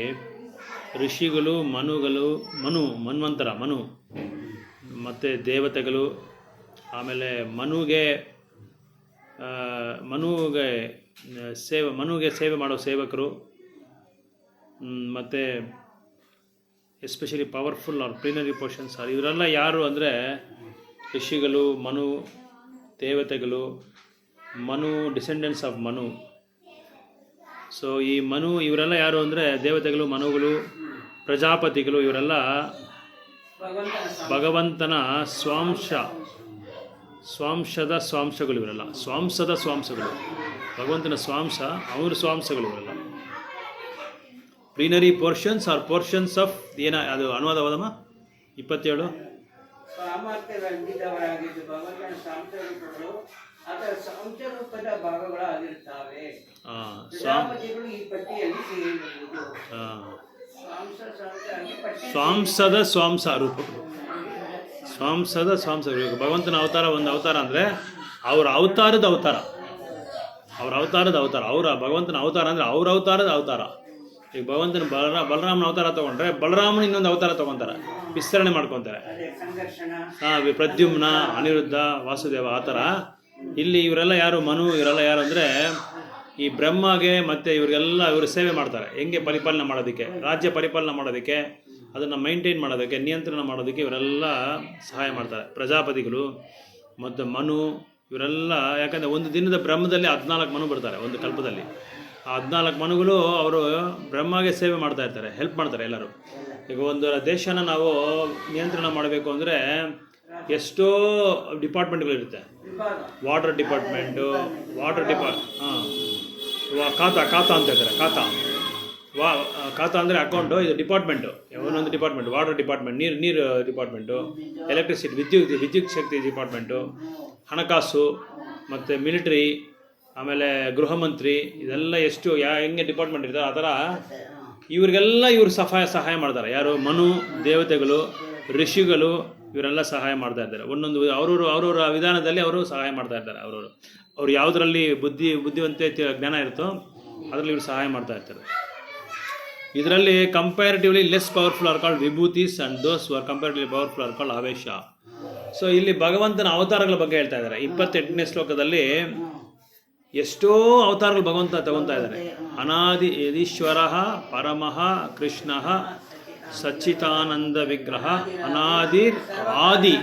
ಋಷಿಗಳು, ಮನ್ವಂತರ ಮತ್ತು ದೇವತೆಗಳು, ಆಮೇಲೆ ಮನುಗೆ ಸೇವೆ ಮಾಡೋ ಸೇವಕರು, ಮತ್ತು ಎಸ್ಪೆಷಲಿ ಪವರ್ಫುಲ್ ಆರ್ ಪ್ಲೀನರಿ ಪೋರ್ಷನ್ಸ್ ಇವರೆಲ್ಲ ಯಾರು ಅಂದರೆ ಋಷಿಗಳು, ದೇವತೆಗಳು, ಡಿಸೆಂಡೆಂಟ್ಸ್ ಆಫ್ ಮನು. ಸೊ ಈ ಇವರೆಲ್ಲ ಯಾರು ಅಂದರೆ ದೇವತೆಗಳು, ಪ್ರಜಾಪತಿಗಳು, ಇವರೆಲ್ಲ ಭಗವಂತನ ಸ್ವಾಂಶದ ಸ್ವಾಂಶಗಳು. ಇವರೆಲ್ಲ ಸ್ವಾಂಶಗಳು, ಭಗವಂತನ ಸ್ವಾಂಶ, ಅವ್ರ ಸ್ವಾಂಶಗಳು ಇವರೆಲ್ಲ. ಪ್ಲೀನರಿ ಪೋರ್ಷನ್ಸ್ ಆರ್ ಪೋರ್ಷನ್ಸ್ ಆಫ್ ಅದು ಅನುವಾದ ಹೋದಮ್ಮ 27
ಸಾಮರ್ಥ್ಯವಾಗಿದ್ದವರಾಗಿದ್ದು ಭಗವಂತನ ಸಾಂಸರ್ಗಗಳು ಅದರ ಸಾಂಸರೂಪದ ಭಾಗಗಳಾಗಿರುತ್ತವೆ. ಪ್ರಜಾಪತಿಗಳು ಈ ಪಟ್ಟಿಯಲ್ಲಿ ಸೇರಿರುವುದು.
ಸ್ವಾಂಸದ ಸ್ವಾಂಶ ರೂಪಗಳು, ಭಗವಂತನ ಅವತಾರ. ಒಂದು ಅವತಾರ ಅಂದರೆ ಅವರ ಅವತಾರದ ಅವತಾರ, ಅವರ ಭಗವಂತನ ಅವತಾರ ಅಂದರೆ ಅವ್ರ ಅವತಾರದ ಅವತಾರ. ಈಗ ಭಗವಂತನ ಬಲರಾಮನ ಅವತಾರ ತಗೊಂಡ್ರೆ ಬಲರಾಮನ ಇನ್ನೊಂದು ಅವತಾರ ತಗೊಂತಾರೆ, ವಿಸ್ತರಣೆ ಮಾಡ್ಕೊತಾರೆ. ಪ್ರದ್ಯುಮ್ನ, ಅನಿರುದ್ಧ, ವಾಸುದೇವ ಆ ಥರ. ಇಲ್ಲಿ ಇವರೆಲ್ಲ ಯಾರು ಇವರೆಲ್ಲ ಯಾರು ಅಂದರೆ ಈ ಬ್ರಹ್ಮಗೆ ಮತ್ತು ಇವರು ಸೇವೆ ಮಾಡ್ತಾರೆ. ಹೆಂಗೆ ಪರಿಪಾಲನೆ ಮಾಡೋದಕ್ಕೆ, ರಾಜ್ಯ ಪರಿಪಾಲನೆ ಮಾಡೋದಕ್ಕೆ, ಅದನ್ನು ಮೈಂಟೈನ್ ಮಾಡೋದಕ್ಕೆ, ನಿಯಂತ್ರಣ ಮಾಡೋದಕ್ಕೆ ಇವರೆಲ್ಲ ಸಹಾಯ ಮಾಡ್ತಾರೆ. ಪ್ರಜಾಪತಿಗಳು ಮತ್ತು ಇವರೆಲ್ಲ, ಯಾಕಂದರೆ ಒಂದು ದಿನದ ಬ್ರಹ್ಮದಲ್ಲಿ 14 ಮನು ಬರ್ತಾರೆ ಒಂದು ಕಲ್ಪದಲ್ಲಿ. ಆ 14 ಮನುಗಳು ಅವರು ಬ್ರಹ್ಮಗೆ ಸೇವೆ ಮಾಡ್ತಾ ಇರ್ತಾರೆ, ಹೆಲ್ಪ್ ಮಾಡ್ತಾರೆ ಎಲ್ಲರೂ. ಈಗ ಒಂದು ದೇಶನ ನಾವು ನಿಯಂತ್ರಣ ಮಾಡಬೇಕು ಅಂದರೆ ಎಷ್ಟೋ ಡಿಪಾರ್ಟ್ಮೆಂಟ್ಗಳಿರುತ್ತೆ. ವಾಟರ್ ಡಿಪಾರ್ಟ್ಮೆಂಟು, ಖಾತಾ ಅಂತ ಹೇಳ್ತಾರೆ. ಖಾತಾ ಅಂದರೆ ಅಕೌಂಟು, ಇದು ಡಿಪಾರ್ಟ್ಮೆಂಟು, ಒಂದೊಂದು ಡಿಪಾರ್ಟ್ಮೆಂಟ್. ವಾಟರ್ ಡಿಪಾರ್ಟ್ಮೆಂಟ್, ನೀರು ಡಿಪಾರ್ಟ್ಮೆಂಟು, ಎಲೆಕ್ಟ್ರಿಸಿಟಿ, ವಿದ್ಯುತ್ ಶಕ್ತಿ ಡಿಪಾರ್ಟ್ಮೆಂಟು, ಹಣಕಾಸು, ಮತ್ತು ಮಿಲಿಟರಿ, ಆಮೇಲೆ ಗೃಹ ಮಂತ್ರಿ, ಇದೆಲ್ಲ ಎಷ್ಟು ಹೆಂಗೆ ಡಿಪಾರ್ಟ್ಮೆಂಟ್ ಇರ್ತಾರೆ ಆ ಥರ ಇವ್ರಿಗೆಲ್ಲ ಸಹಾಯ ಮಾಡ್ತಾರೆ. ಯಾರು? ದೇವತೆಗಳು, ಋಷಿಗಳು, ಇವರೆಲ್ಲ ಸಹಾಯ ಮಾಡ್ತಾ ಇದ್ದಾರೆ. ಒಂದೊಂದು ಅವ್ರವ್ರ ವಿಧಾನದಲ್ಲಿ ಅವರು ಸಹಾಯ ಮಾಡ್ತಾ ಇದ್ದಾರೆ. ಅವ್ರು ಯಾವುದರಲ್ಲಿ ಬುದ್ಧಿವಂತೆ ಜ್ಞಾನ ಇರುತ್ತೋ ಅದರಲ್ಲಿ ಇವರು ಸಹಾಯ ಮಾಡ್ತಾ ಇರ್ತಾರೆ. ಇದರಲ್ಲಿ comparatively less powerful are called vibhutis and those who are comparatively powerful are called avesha. So ಇಲ್ಲಿ ಭಗವಂತನ ಅವತಾರಗಳ ಬಗ್ಗೆ ಹೇಳ್ತಾ ಇದ್ದಾರೆ. 28ನೇ ಶ್ಲೋಕದಲ್ಲಿ ಎಷ್ಟೋ ಅವತಾರಗಳು ಭಗವಂತ ತಗೊತಾ ಇದ್ದಾರೆ. ಅನಾದಿ ಯದೀಶ್ವರ ಪರಮಃ ಕೃಷ್ಣ ಸಚ್ಚಿದಾನಂದ ವಿಗ್ರಹ ಅನಾದಿರ್ ಆದಿ.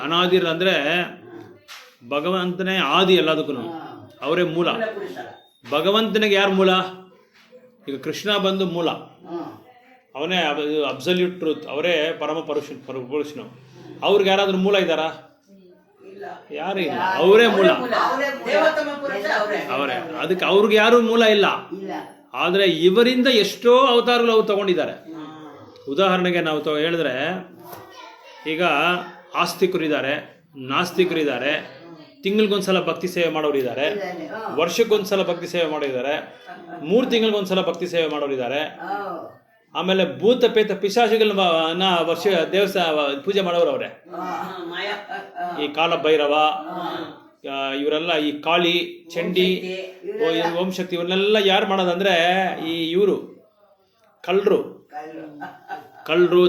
ಅನಾದಿರ್ ಅಂದರೆ ಭಗವಂತನೇ ಆದಿ, ಎಲ್ಲದಕ್ಕೂ ಅವರೇ ಮೂಲ. ಭಗವಂತನಿಗೆ ಯಾರು ಮೂಲ? ಈಗ ಕೃಷ್ಣ ಬಂದು ಮೂಲ, ಅವನೇ ಅಬ್ಸಲ್ಯೂಟ್ ಟ್ರೂತ್, ಅವರೇ ಪರಮ ಪುರುಷನು. ಅವ್ರಿಗೆ ಯಾರಾದ್ರೂ ಮೂಲ ಇದ್ದಾರಾ? ಯಾರು ಇಲ್ಲ, ಅವರೇ ಮೂಲ, ಅವರೇ. ಅದಕ್ಕೆ ಅವ್ರಿಗೆ ಯಾರು ಮೂಲ ಇಲ್ಲ. ಆದರೆ ಇವರಿಂದ ಎಷ್ಟೋ ಅವತಾರಗಳು ಅವ್ರು ತಗೊಂಡಿದ್ದಾರೆ. ಉದಾಹರಣೆಗೆ ನಾವು ಹೇಳಿದ್ರೆ, ಈಗ ಆಸ್ತಿಕರಿದ್ದಾರೆ, ನಾಸ್ತಿಕರಿದ್ದಾರೆ, ತಿಂಗಳಿಗೊಂದ್ಸಲ ಭಕ್ತಿ ಸೇವೆ ಮಾಡೋರು ಇದ್ದಾರೆ, ವರ್ಷಕ್ಕೊಂದ್ಸಲ ಭಕ್ತಿ ಸೇವೆ ಮಾಡೋರಿದ್ದಾರೆ, 3 ತಿಂಗಳಿಗೊಂದ್ಸಲ ಭಕ್ತಿ ಸೇವೆ ಮಾಡೋರಿದ್ದಾರೆ. ಆಮೇಲೆ ಭೂತ ಪೇತ ಪಿಶಾಚಿಗಳನ್ನ ವರ್ಷ ದೇವಸ್ಥಾನ ಪೂಜೆ ಮಾಡೋರು ಅವರೇ. ಈ ಕಾಲ ಭೈರವ ಇವರೆಲ್ಲ, ಈ ಕಾಳಿ, ಚಂಡಿ, ಓಂ ಶಕ್ತಿ ಇವನ್ನೆಲ್ಲ ಯಾರು ಮಾಡೋದಂದ್ರೆ ಈ ಇವರು ಕಳ್ಳರು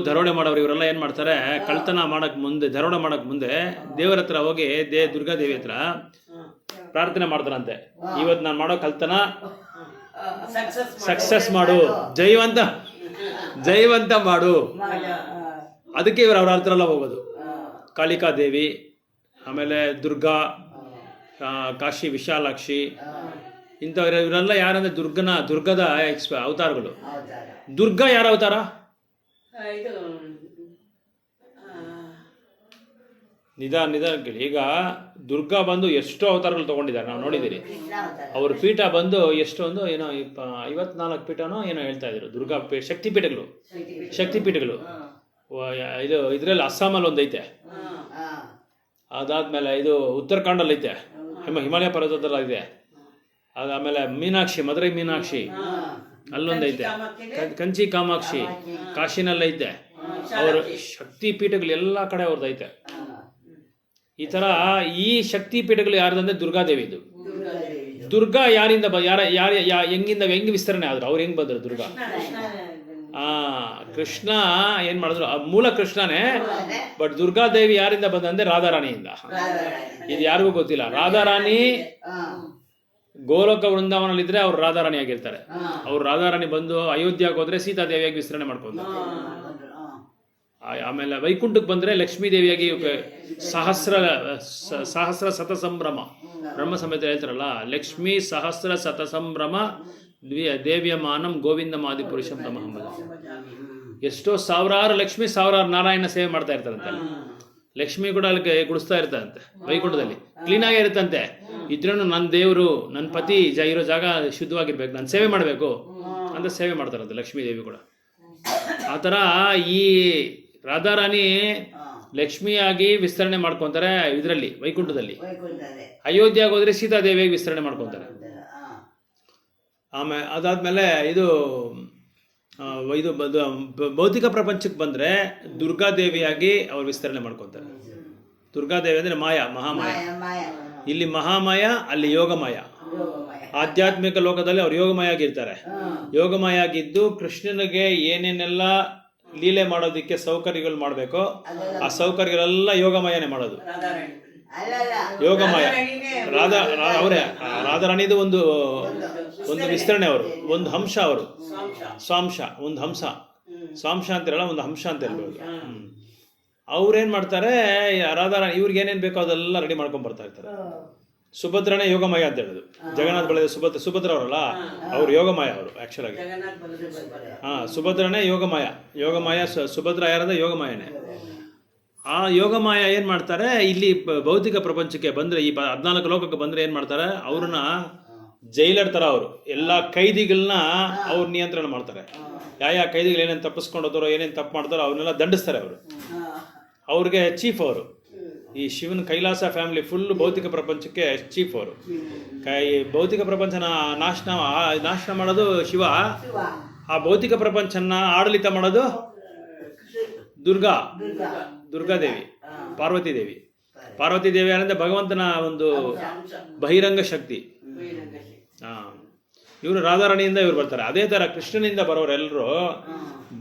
ದರೋಡೆ ಮಾಡೋರು. ಇವರೆಲ್ಲ ಏನು ಮಾಡ್ತಾರೆ, ಕಳ್ತನ ಮಾಡಕ್ ಮುಂದೆ, ದರೋಡೆ ಮಾಡಕ್ ಮುಂದೆ ದೇವರ ಹತ್ರ ಹೋಗಿ ದುರ್ಗಾದೇವಿ ಹತ್ರ ಪ್ರಾರ್ಥನೆ ಮಾಡ್ತಾರಂತೆ. ಇವತ್ತು ನಾನು ಮಾಡೋ ಕಳ್ತನ ಸಕ್ಸಸ್ ಮಾಡು, ಜೈವಂತ ಮಾಡು. ಅದಕ್ಕೆ ಇವರು ಅವ್ರ ಹತ್ರ ಎಲ್ಲ ಹೋಗೋದು. ಕಾಳಿಕಾ ದೇವಿ, ಆಮೇಲೆ ದುರ್ಗಾ, ಕಾಶಿ ವಿಶಾಲಾಕ್ಷಿ, ಇಂಥವ್ರು ಇವರೆಲ್ಲ ಯಾರಂದ್ರೆ ದುರ್ಗದ ಅವತಾರಗಳು. ದುರ್ಗಾ ಯಾರ ಅವತಾರ? ನಿಧಾನ ಕೇಳಿ. ಈಗ ದುರ್ಗಾ ಬಂದು ಎಷ್ಟೋ ಅವತಾರಗಳು ತಗೊಂಡಿದ್ದಾರೆ, ನಾವು ನೋಡಿದ್ದೀರಿ. ಅವ್ರ ಪೀಠ ಬಂದು ಎಷ್ಟೊಂದು ಏನೋ 54 ಪೀಠನೋ ಏನೋ ಹೇಳ್ತಾ ಇದ್ರು. ದುರ್ಗಾ ಶಕ್ತಿಪೀಠಗಳು ಇದು ಇದರಲ್ಲಿ ಅಸ್ಸಾಮಲ್ಲಿ ಒಂದೈತೆ, ಅದಾದ್ಮೇಲೆ ಇದು ಉತ್ತರಾಖಂಡಲ್ಲಿ ಐತೆ, ಹಿಮಾಲಯ ಪರ್ವತದಲ್ಲಿ ಇದೆ. ಅದಾದ್ಮೇಲೆ ಮೀನಾಕ್ಷಿ, ಮದುರೈ ಮೀನಾಕ್ಷಿ ಅಲ್ಲೊಂದೈತೆ, ಕಂಚಿ ಕಾಮಾಕ್ಷಿ ಕಾಶಿನಲ್ಲೈತೆ. ಅವರು ಶಕ್ತಿ ಪೀಠಗಳು ಎಲ್ಲ ಕಡೆ ಅವ್ರದ್ದೈತೆ. ಈ ತರ ಈ ಶಕ್ತಿ ಪೀಠಗಳು ಯಾರ್ದಂದ್ರೆ ದುರ್ಗಾದೇವಿದು. ದುರ್ಗಾ ಯಾರಿಂದ ಹೆಂಗ್ ವಿಸ್ತರಣೆ ಆದ್ರು, ಅವ್ರು ಹೆಂಗ್ ಬಂದ್ರು ದುರ್ಗಾ? ಕೃಷ್ಣ ಏನ್ ಮಾಡಿದ್ರು, ಮೂಲ ಕೃಷ್ಣನೇ. ಬಟ್ ದುರ್ಗಾದೇವಿ ಯಾರಿಂದ ಬಂದಂದ್ರೆ ರಾಧಾರಾಣಿಯಿಂದ. ಇದು ಯಾರಿಗೂ ಗೊತ್ತಿಲ್ಲ. ರಾಧಾರಾಣಿ ಗೋಲೋಕ ವೃಂದಾವನಲ್ಲಿದ್ರೆ ಅವ್ರು ರಾಧಾರಾಣಿ ಆಗಿರ್ತಾರೆ. ಅವ್ರು ರಾಧಾರಾಣಿ ಬಂದು ಅಯೋಧ್ಯೆಗೆ ಹೋದ್ರೆ ಸೀತಾದೇವಿಯಾಗಿ ವಿಸ್ತರಣೆ ಮಾಡ್ಕೊಂಡು, ಆಮೇಲೆ ವೈಕುಂಠಕ್ಕೆ ಬಂದ್ರೆ ಲಕ್ಷ್ಮೀ ದೇವಿಯಾಗಿ ಸಹಸ್ರ ಶತ ಸಂಭ್ರಮ ಬ್ರಹ್ಮ ಸಮೇತ ಹೇಳ್ತಾರಲ್ಲ, ಲಕ್ಷ್ಮೀ ಸಹಸ್ರ ಶತ ಸಂಭ್ರಮ ದೇವಿಯ ಮಾನಂ ಗೋವಿಂದ ಮಾದಿ ಪುರುಷಂ ತಮಹಂಬದ. ಎಷ್ಟೋ ಸಾವಿರಾರು ಲಕ್ಷ್ಮಿ, ಸಾವಿರಾರು ನಾರಾಯಣ ಸೇವೆ ಮಾಡ್ತಾ ಇರ್ತಾರಂತೆ. ಲಕ್ಷ್ಮಿ ಕೂಡ ಅಲ್ಲಿ ಗುಡಿಸ್ತಾ ಇರ್ತಾರಂತೆ ವೈಕುಂಠದಲ್ಲಿ, ಕ್ಲೀನಾಗೇ ಇರುತ್ತಂತೆ. ಇದ್ರೂ ನನ್ನ ದೇವರು, ನನ್ನ ಪತಿ ಇರೋ ಜಾಗ ಶುದ್ಧವಾಗಿರ್ಬೇಕು, ನಾನು ಸೇವೆ ಮಾಡಬೇಕು ಅಂತ ಸೇವೆ ಮಾಡ್ತಾರಂತೆ ಲಕ್ಷ್ಮೀ ದೇವಿ ಕೂಡ. ಆ ಥರ ಈ ರಾಧಾರಾಣಿ ಲಕ್ಷ್ಮಿಯಾಗಿ ವಿಸ್ತರಣೆ ಮಾಡ್ಕೊತಾರೆ ಇದರಲ್ಲಿ ವೈಕುಂಠದಲ್ಲಿ. ಅಯೋಧ್ಯೆಗೆ ಹೋದ್ರೆ ಸೀತಾದೇವಿಯಾಗಿ ವಿಸ್ತರಣೆ ಮಾಡ್ಕೊತಾರೆ. ಅದಾದ್ಮೇಲೆ ಇದು ಭೌತಿಕ ಪ್ರಪಂಚಕ್ಕೆ ಬಂದ್ರೆ ದುರ್ಗಾದೇವಿಯಾಗಿ ಅವ್ರು ವಿಸ್ತರಣೆ ಮಾಡ್ಕೊತಾರೆ. ದುರ್ಗಾದೇವಿ ಅಂದ್ರೆ ಮಹಾಮಾಯ. ಇಲ್ಲಿ ಮಹಾಮಾಯ, ಅಲ್ಲಿ ಯೋಗಮಾಯ. ಆಧ್ಯಾತ್ಮಿಕ ಲೋಕದಲ್ಲಿ ಅವ್ರು ಯೋಗಮಾಯ ಆಗಿರ್ತಾರೆ. ಯೋಗಮಾಯ ಆಗಿದ್ದು ಕೃಷ್ಣನಿಗೆ ಏನೇನೆಲ್ಲ ಲೀಲೆ ಮಾಡೋದಿಕ್ಕೆ ಸೌಕರ್ಯಗಳು ಮಾಡಬೇಕೋ ಆ ಸೌಕರ್ಯಗಳೆಲ್ಲ ಯೋಗಮಯನೇ ಮಾಡೋದು. ಯೋಗಮಯ ಅವರೇ ರಾಧಾರಾಣಿದು ಒಂದು ವಿಸ್ತರಣೆ, ಅವರು ಒಂದು ಹಂಶ, ಅವರು ಸ್ವಾಂಶ, ಒಂದು ಹಂಸ. ಸ್ವಾಂಶ ಅಂತಿರಲ್ಲ, ಒಂದು ಹಂಶ ಅಂತ ಹೇಳ್ಬೋದು. ಅವ್ರೇನ್ ಮಾಡ್ತಾರೆ, ರಾಧಾರಾಣಿ ಇವ್ರಿಗೆ ಏನೇನ್ ಬೇಕೋ ಅದೆಲ್ಲ ರೆಡಿ ಮಾಡ್ಕೊಂಡ್ ಬರ್ತಾ ಇರ್ತಾರೆ. ಸುಭದ್ರನೇ ಯೋಗಮಯ ಅಂತ ಹೇಳುದು. ಜಗನ್ನಾಥ್ ಬಲದೇವ ಸುಭದ್ರ ಅವರಲ್ಲ, ಅವ್ರು ಯೋಗಮಯ. ಅವರು ಆಕ್ಚುಲ್ ಆಗಿ ಸುಭದ್ರನೇ ಯೋಗಮಯ. ಸುಭದ್ರ ಯಾರಂದ್ರೆ ಯೋಗಮಯನೇ. ಆ ಯೋಗಮಾಯ ಏನ್ ಮಾಡ್ತಾರೆ, ಇಲ್ಲಿ ಭೌತಿಕ ಪ್ರಪಂಚಕ್ಕೆ ಬಂದ್ರೆ, ಈ 14 ಲೋಕಕ್ಕೆ ಬಂದ್ರೆ ಏನ್ ಮಾಡ್ತಾರೆ, ಅವ್ರನ್ನ ಜೈಲರ್ ತರ ಅವರು ಎಲ್ಲಾ ಕೈದಿಗಳನ್ನ ಅವ್ರು ನಿಯಂತ್ರಣ ಮಾಡ್ತಾರೆ. ಯಾವ ಕೈದಿಗಳು ಏನೇನು ತಪ್ಪಿಸ್ಕೊಂಡು ಹೋದರೋ, ಏನೇನು ತಪ್ಪು ಮಾಡ್ತಾರೋ ಅವ್ರನ್ನೆಲ್ಲ ದಂಡಿಸ್ತಾರೆ. ಅವ್ರಿಗೆ ಚೀಫ್ ಅವರು. ಈ ಶಿವನ ಕೈಲಾಸ ಫ್ಯಾಮಿಲಿ ಫುಲ್ ಭೌತಿಕ ಪ್ರಪಂಚಕ್ಕೆ ಚೀಫ್ ಅವರು. ಭೌತಿಕ ಪ್ರಪಂಚನ ನಾಶನ ಮಾಡೋದು ಶಿವ, ಆ ಭೌತಿಕ ಪ್ರಪಂಚನ ಆಡಳಿತ ಮಾಡೋದು ದುರ್ಗಾದೇವಿ, ಪಾರ್ವತಿ ದೇವಿ. ಅಂದ್ರೆ ಭಗವಂತನ ಒಂದು ಬಹಿರಂಗ ಶಕ್ತಿ. ಇವರು ರಾಧಾರಾಣಿಯಿಂದ ಇವ್ರು ಬರ್ತಾರೆ. ಅದೇ ತರ ಕೃಷ್ಣನಿಂದ ಬರೋರೆಲ್ಲರೂ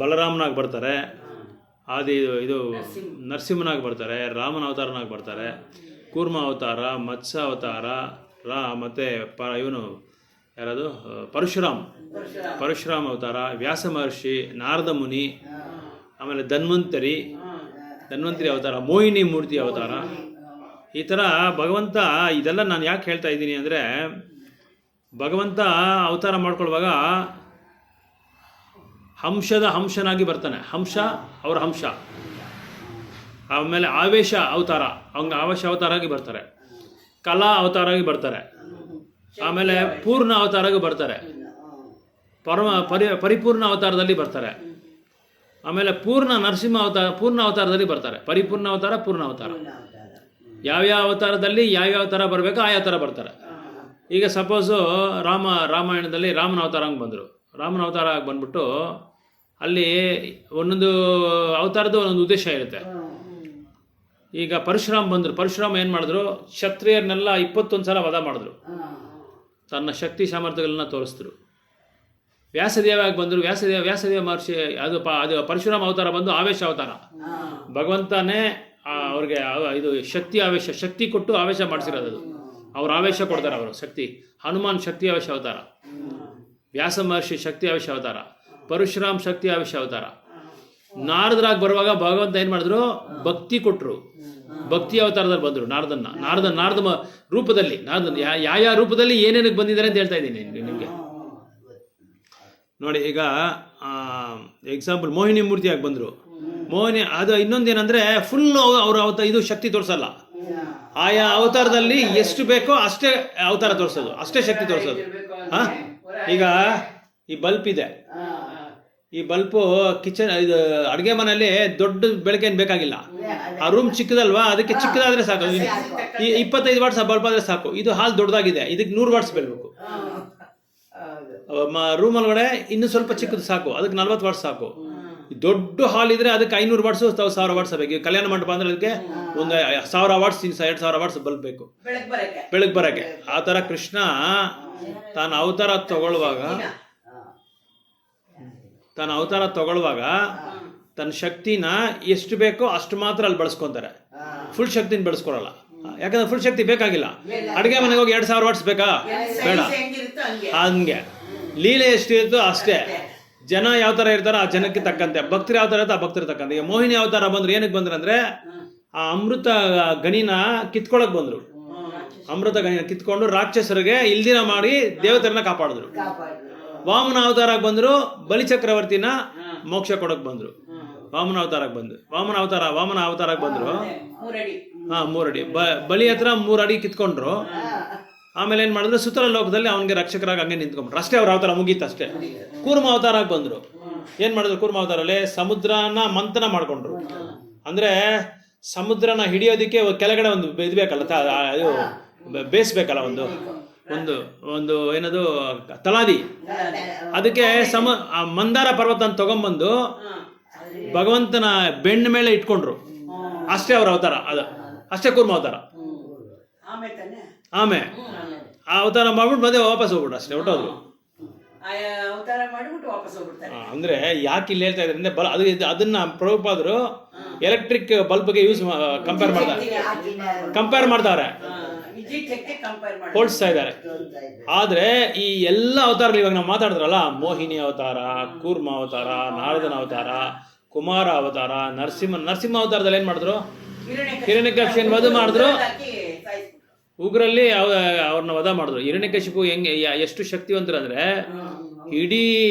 ಬಲರಾಮನಾಗಿ ಬರ್ತಾರೆ, ಇದು ನರಸಿಂಹನಾಗಿ ಬರ್ತಾರೆ, ರಾಮನ ಅವತಾರನಾಗಿ ಬರ್ತಾರೆ, ಕೂರ್ಮ ಅವತಾರ, ಮತ್ಸ್ಯ ಅವತಾರ, ಮತ್ತೆ ಇವನು ಯಾರದು ಪರಶುರಾಮ ಅವತಾರ, ವ್ಯಾಸ ಮಹರ್ಷಿ, ನಾರದ ಮುನಿ, ಆಮೇಲೆ ಧನ್ವಂತರಿ ಅವತಾರ, ಮೋಹಿನಿ ಮೂರ್ತಿ ಅವತಾರ. ಈ ಥರ ಭಗವಂತ ಇದೆಲ್ಲ ನಾನು ಯಾಕೆ ಹೇಳ್ತಾ ಇದ್ದೀನಿ ಅಂದರೆ, ಭಗವಂತ ಅವತಾರ ಮಾಡ್ಕೊಳ್ಳುವಾಗ ಹಂಶನಾಗಿ ಬರ್ತಾನೆ. ಅವರ ಹಂಶ. ಆಮೇಲೆ ಆವೇಶ ಅವತಾರ, ಆವೇಶ ಅವತಾರ ಆಗಿ ಬರ್ತಾರೆ. ಕಲಾ ಅವತಾರ ಆಗಿ ಬರ್ತಾರೆ. ಆಮೇಲೆ ಪೂರ್ಣ ಅವತಾರ ಆಗಿ ಬರ್ತಾರೆ. ಪರಿಪೂರ್ಣ ಅವತಾರದಲ್ಲಿ ಬರ್ತಾರೆ. ಆಮೇಲೆ ಪೂರ್ಣ ಅವತಾರದಲ್ಲಿ ಬರ್ತಾರೆ. ಪರಿಪೂರ್ಣ ಅವತಾರ, ಪೂರ್ಣ ಅವತಾರ. ಯಾವ್ಯಾವ ಅವತಾರದಲ್ಲಿ ಯಾವ್ಯಾವ ಥರ ಬರಬೇಕೋ ಆಯಾ ಥರ ಬರ್ತಾರೆ. ಈಗ ಸಪೋಸು ರಾಮಾಯಣದಲ್ಲಿ ರಾಮನ ಅವತಾರ ಹಂಗೆ ಬಂದರು. ರಾಮನ ಅವತಾರ ಆಗಿ ಬಂದ್ಬಿಟ್ಟು ಅಲ್ಲಿ ಒಂದೊಂದು ಅವತಾರದ್ದು ಒಂದೊಂದು ಉದ್ದೇಶ ಇರುತ್ತೆ. ಈಗ ಪರಶುರಾಮ್ ಬಂದರು. ಪರಶುರಾಮ್ ಏನು ಮಾಡಿದ್ರು, ಕ್ಷತ್ರಿಯರನ್ನೆಲ್ಲ 21 ಸಲ ವಧ ಮಾಡಿದ್ರು, ತನ್ನ ಶಕ್ತಿ ಸಾಮರ್ಥ್ಯಗಳನ್ನ ತೋರಿಸಿದ್ರು. ವ್ಯಾಸದೇವಾಗಿ ಬಂದರು. ವ್ಯಾಸದೇವ ಮಹರ್ಷಿ ಅದು ಪರಶುರಾಮ ಅವತಾರ ಬಂದು ಆವೇಶ ಅವತಾರ. ಭಗವಂತನೇ ಅವ್ರಿಗೆ ಇದು ಶಕ್ತಿ ಕೊಟ್ಟು ಆವೇಶ ಮಾಡಿಸಿರೋದು. ಅದು ಅವ್ರು ಆವೇಶ ಕೊಡ್ತಾರೆ, ಅವರು ಶಕ್ತಿ. ಹನುಮಾನ್ ಶಕ್ತಿ ಆವೇಶ ಅವತಾರ, ವ್ಯಾಸ ಮಹರ್ಷಿ ಶಕ್ತಿ ಆವೇಶ ಅವತಾರ, ಪರಶುರಾಮ್ ಶಕ್ತಿ ಆವೇಶ ಅವತಾರ. ನಾರದರಾಗಿ ಬರುವಾಗ ಭಗವಂತ ಏನು ಮಾಡಿದ್ರು, ಭಕ್ತಿ ಕೊಟ್ಟರು. ಭಕ್ತಿ ಅವತಾರದಲ್ಲಿ ಬಂದರು. ನಾರದ ರೂಪದಲ್ಲಿ, ಯಾವ ರೂಪದಲ್ಲಿ ಏನೇನಕ್ಕೆ ಬಂದಿದ್ದಾರೆ ಅಂತ ಹೇಳ್ತಾ ಇದ್ದೀನಿ ನಿಮಗೆ. ನೋಡಿ, ಈಗ ಎಕ್ಸಾಂಪಲ್ ಮೋಹಿನಿ ಮೂರ್ತಿಯಾಗಿ ಬಂದರು. ಮೋಹಿನಿ ಅದು ಇನ್ನೊಂದೇನೆಂದರೆ ಫುಲ್ ಅವರು ಇದು ಶಕ್ತಿ ತೋರಿಸಲ್ಲ. ಆಯಾ ಅವತಾರದಲ್ಲಿ ಎಷ್ಟು ಬೇಕೋ ಅಷ್ಟೇ ಅವತಾರ ತೋರಿಸೋದು, ಅಷ್ಟೇ ಶಕ್ತಿ ತೋರಿಸೋದು. ಹಾಂ, ಈಗ ಈ ಬಲ್ಪ್ ಇದೆ. ಈ ಬಲ್ಪು ಕಿಚನ್ ಇದು ಅಡುಗೆ ಮನೆಯಲ್ಲಿ ದೊಡ್ಡ ಬೆಳಕೇನು ಬೇಕಾಗಿಲ್ಲ. ಆ ರೂಮ್ ಚಿಕ್ಕದಲ್ವಾ, ಅದಕ್ಕೆ ಚಿಕ್ಕದಾದರೆ ಸಾಕು. ಈ 25 ವಾಟ್ಸ್ ಬಲ್ಪ್ ಆದರೆ ಸಾಕು. ಇದು ಹಾಲ್ ದೊಡ್ಡದಾಗಿದೆ, ಇದಕ್ಕೆ 100 ವಾಟ್ಸ್ ಬೇಕು. ರೂಮ್ ಒಳಗಡೆ ಇನ್ನೂ ಸ್ವಲ್ಪ ಚಿಕ್ಕದು ಸಾಕು, ಅದಕ್ಕೆ 40 ವಾಟ್ಸ್ ಸಾಕು. ದೊಡ್ಡ ಹಾಲ್ ಇದ್ರೆ ಅದಕ್ಕೆ 500 ವಾಟ್ಸು 1000 ವಾಟ್ಸ್ ಬೇಕು. ಕಲ್ಯಾಣ ಮಂಟಪ ಅಂದ್ರೆ ಅದಕ್ಕೆ ಒಂದು 1000 ವಾಟ್ಸ್ 2000 ವಾಟ್ಸ್ ಬಲ್ಬ್ ಬೇಕು ಬೆಳಗ್ಗೆ ಬರಕ್ಕೆ. ಆ ಥರ ಕೃಷ್ಣ ತಾನು ಅವತಾರ ತಗೊಳ್ಳುವಾಗ ತನ್ನ ಶಕ್ತಿನ ಎಷ್ಟು ಬೇಕೋ ಅಷ್ಟು ಮಾತ್ರ ಅಲ್ಲಿ ಬಳಸ್ಕೊತಾರೆ. ಫುಲ್ ಶಕ್ತಿನ ಬಳಸ್ಕೊಳಲ್ಲ. ಯಾಕಂದ್ರೆ ಫುಲ್ ಶಕ್ತಿ ಬೇಕಾಗಿಲ್ಲ. ಅಡುಗೆ ಮನೆಗೆ ಹೋಗಿ 2000 ವಾಟ್ಸ್ ಬೇಕಾ? ಬೇಡ. ಹಂಗೆ ಲೀಲೆ ಎಷ್ಟಿರುತ್ತೋ ಅಷ್ಟೇ. ಜನ ಯಾವ ಥರ ಇರ್ತಾರೋ ಆ ಜನಕ್ಕೆ ತಕ್ಕಂತೆ, ಭಕ್ತರು ಯಾವ ಥರ ಇರ್ತಾರೆ ಆ ಭಕ್ತರ ತಕ್ಕಂತೆ. ಈಗ ಮೋಹಿನಿ ಅವತಾರ ಬಂದ್ರು. ಏನಕ್ಕೆ ಬಂದ್ರು ಅಂದರೆ ಆ ಅಮೃತ ಗಣಿನ ಕಿತ್ಕೊಳಕ್ ಬಂದರು. ಅಮೃತ ಗಣಿನ ಕಿತ್ಕೊಂಡು ರಾಕ್ಷಸರಿಗೆ ಇಲ್ದಿನ ಮಾಡಿ ದೇವತೆರನ್ನ ಕಾಪಾಡಿದ್ರು. ವಾಮನ ಅವತಾರಕ್ಕೆ ಬಂದರು. ಬಲಿಚಕ್ರವರ್ತಿನ ಮೋಕ್ಷ ಕೊಡಕ್ ಬಂದರು. ವಾಮನ ಅವತಾರಕ್ಕೆ ಬಂದರು. 3 ಅಡಿ ಬಲಿ ಹತ್ರ 3 ಅಡಿ ಕಿತ್ಕೊಂಡ್ರು. ಆಮೇಲೆ ಏನು ಮಾಡಿದ್ರು, ಸುತ್ತಲ ಲೋಕದಲ್ಲಿ ಅವನಿಗೆ ರಕ್ಷಕರಾಗಿ ಹಂಗೆ ನಿಂತ್ಕೊಂಡ್ರು. ಅಷ್ಟೇ ಅವ್ರ ಅವತಾರ ಮುಗೀತು ಅಷ್ಟೇ. ಕೂರ್ಮ ಅವತಾರಕ್ಕೆ ಬಂದರು. ಏನು ಮಾಡಿದ್ರು ಕೂರ್ಮ ಅವತಾರಲ್ಲಿ? ಸಮುದ್ರನ ಮಂಥನ ಮಾಡ್ಕೊಂಡ್ರು. ಅಂದರೆ ಸಮುದ್ರನ ಹಿಡಿಯೋದಕ್ಕೆ ಕೆಳಗಡೆ ಒಂದು ಇದು ಬೇಕಲ್ಲ, ಇದು ಬೇಯಿಸ್ಬೇಕಲ್ಲ, ಒಂದು ಏನದು ತಲಾದಿ. ಅದಕ್ಕೆ ಮಂದಾರ ಪರ್ವತ ತಗೊಂಡ್ಬಂದು ಭಗವಂತನ ಬೆಣ್ಣ ಮೇಲೆ ಇಟ್ಕೊಂಡ್ರು. ಅಷ್ಟೇ ಅವ್ರ ಅವತಾರ. ಅದು ಅಷ್ಟೇ ಕೂರ್ಮ ಅವತಾರ. ಆಮೇಲೆ ಆ ಅವತಾರ ಮಾಡ್ಬಿಟ್ಟು ಮತ್ತೆ ವಾಪಸ್ ಹೋಗ್ಬಿಟ್ರು. ಅಷ್ಟೇ ಹೊಟ್ಟೋದ್ರು. ಅಂದ್ರೆ ಯಾಕೆ ಇಲ್ಲಿ ಹೇಳ್ತಾ ಇದ್ದಾರೆ ಅಂದ್ರೆ ಅದನ್ನ ಪ್ರಭುಪಾದರು ಎಲೆಕ್ಟ್ರಿಕ್ ಬಲ್ಬ್ಗೆ ಕಂಪೇರ್ ಮಾಡ್ತಾರೆ, ಹೋಲಿಸ್ತಾ ಇದ್ದಾರೆ. ಆದ್ರೆ ಈ ಎಲ್ಲ ಅವತಾರಗಳು ಇವಾಗ ನಾವು ಮಾತಾಡಿದ್ರಲ್ಲ, ಮೋಹಿನಿ ಅವತಾರ, ಕೂರ್ಮ ಅವತಾರ, ನಾರದನ ಅವತಾರ, ಕುಮಾರ ಅವತಾರ, ನರಸಿಂಹ ಅವತಾರದಲ್ಲಿ ಏನ್ ಮಾಡಿದ್ರು? ಹಿರಣ್ಯಕಶಿಪುನ ವಧ ಮಾಡಿದ್ರು. ಉಗ್ರಲ್ಲಿ ಅವ್ರನ್ನ ವಧ ಮಾಡಿದ್ರು. ಹಿರಣ್ಯಕಶಿಪು ಹೆಂಗೆ ಎಷ್ಟು ಶಕ್ತಿವಂತರು ಅಂದ್ರೆ ಇಡೀ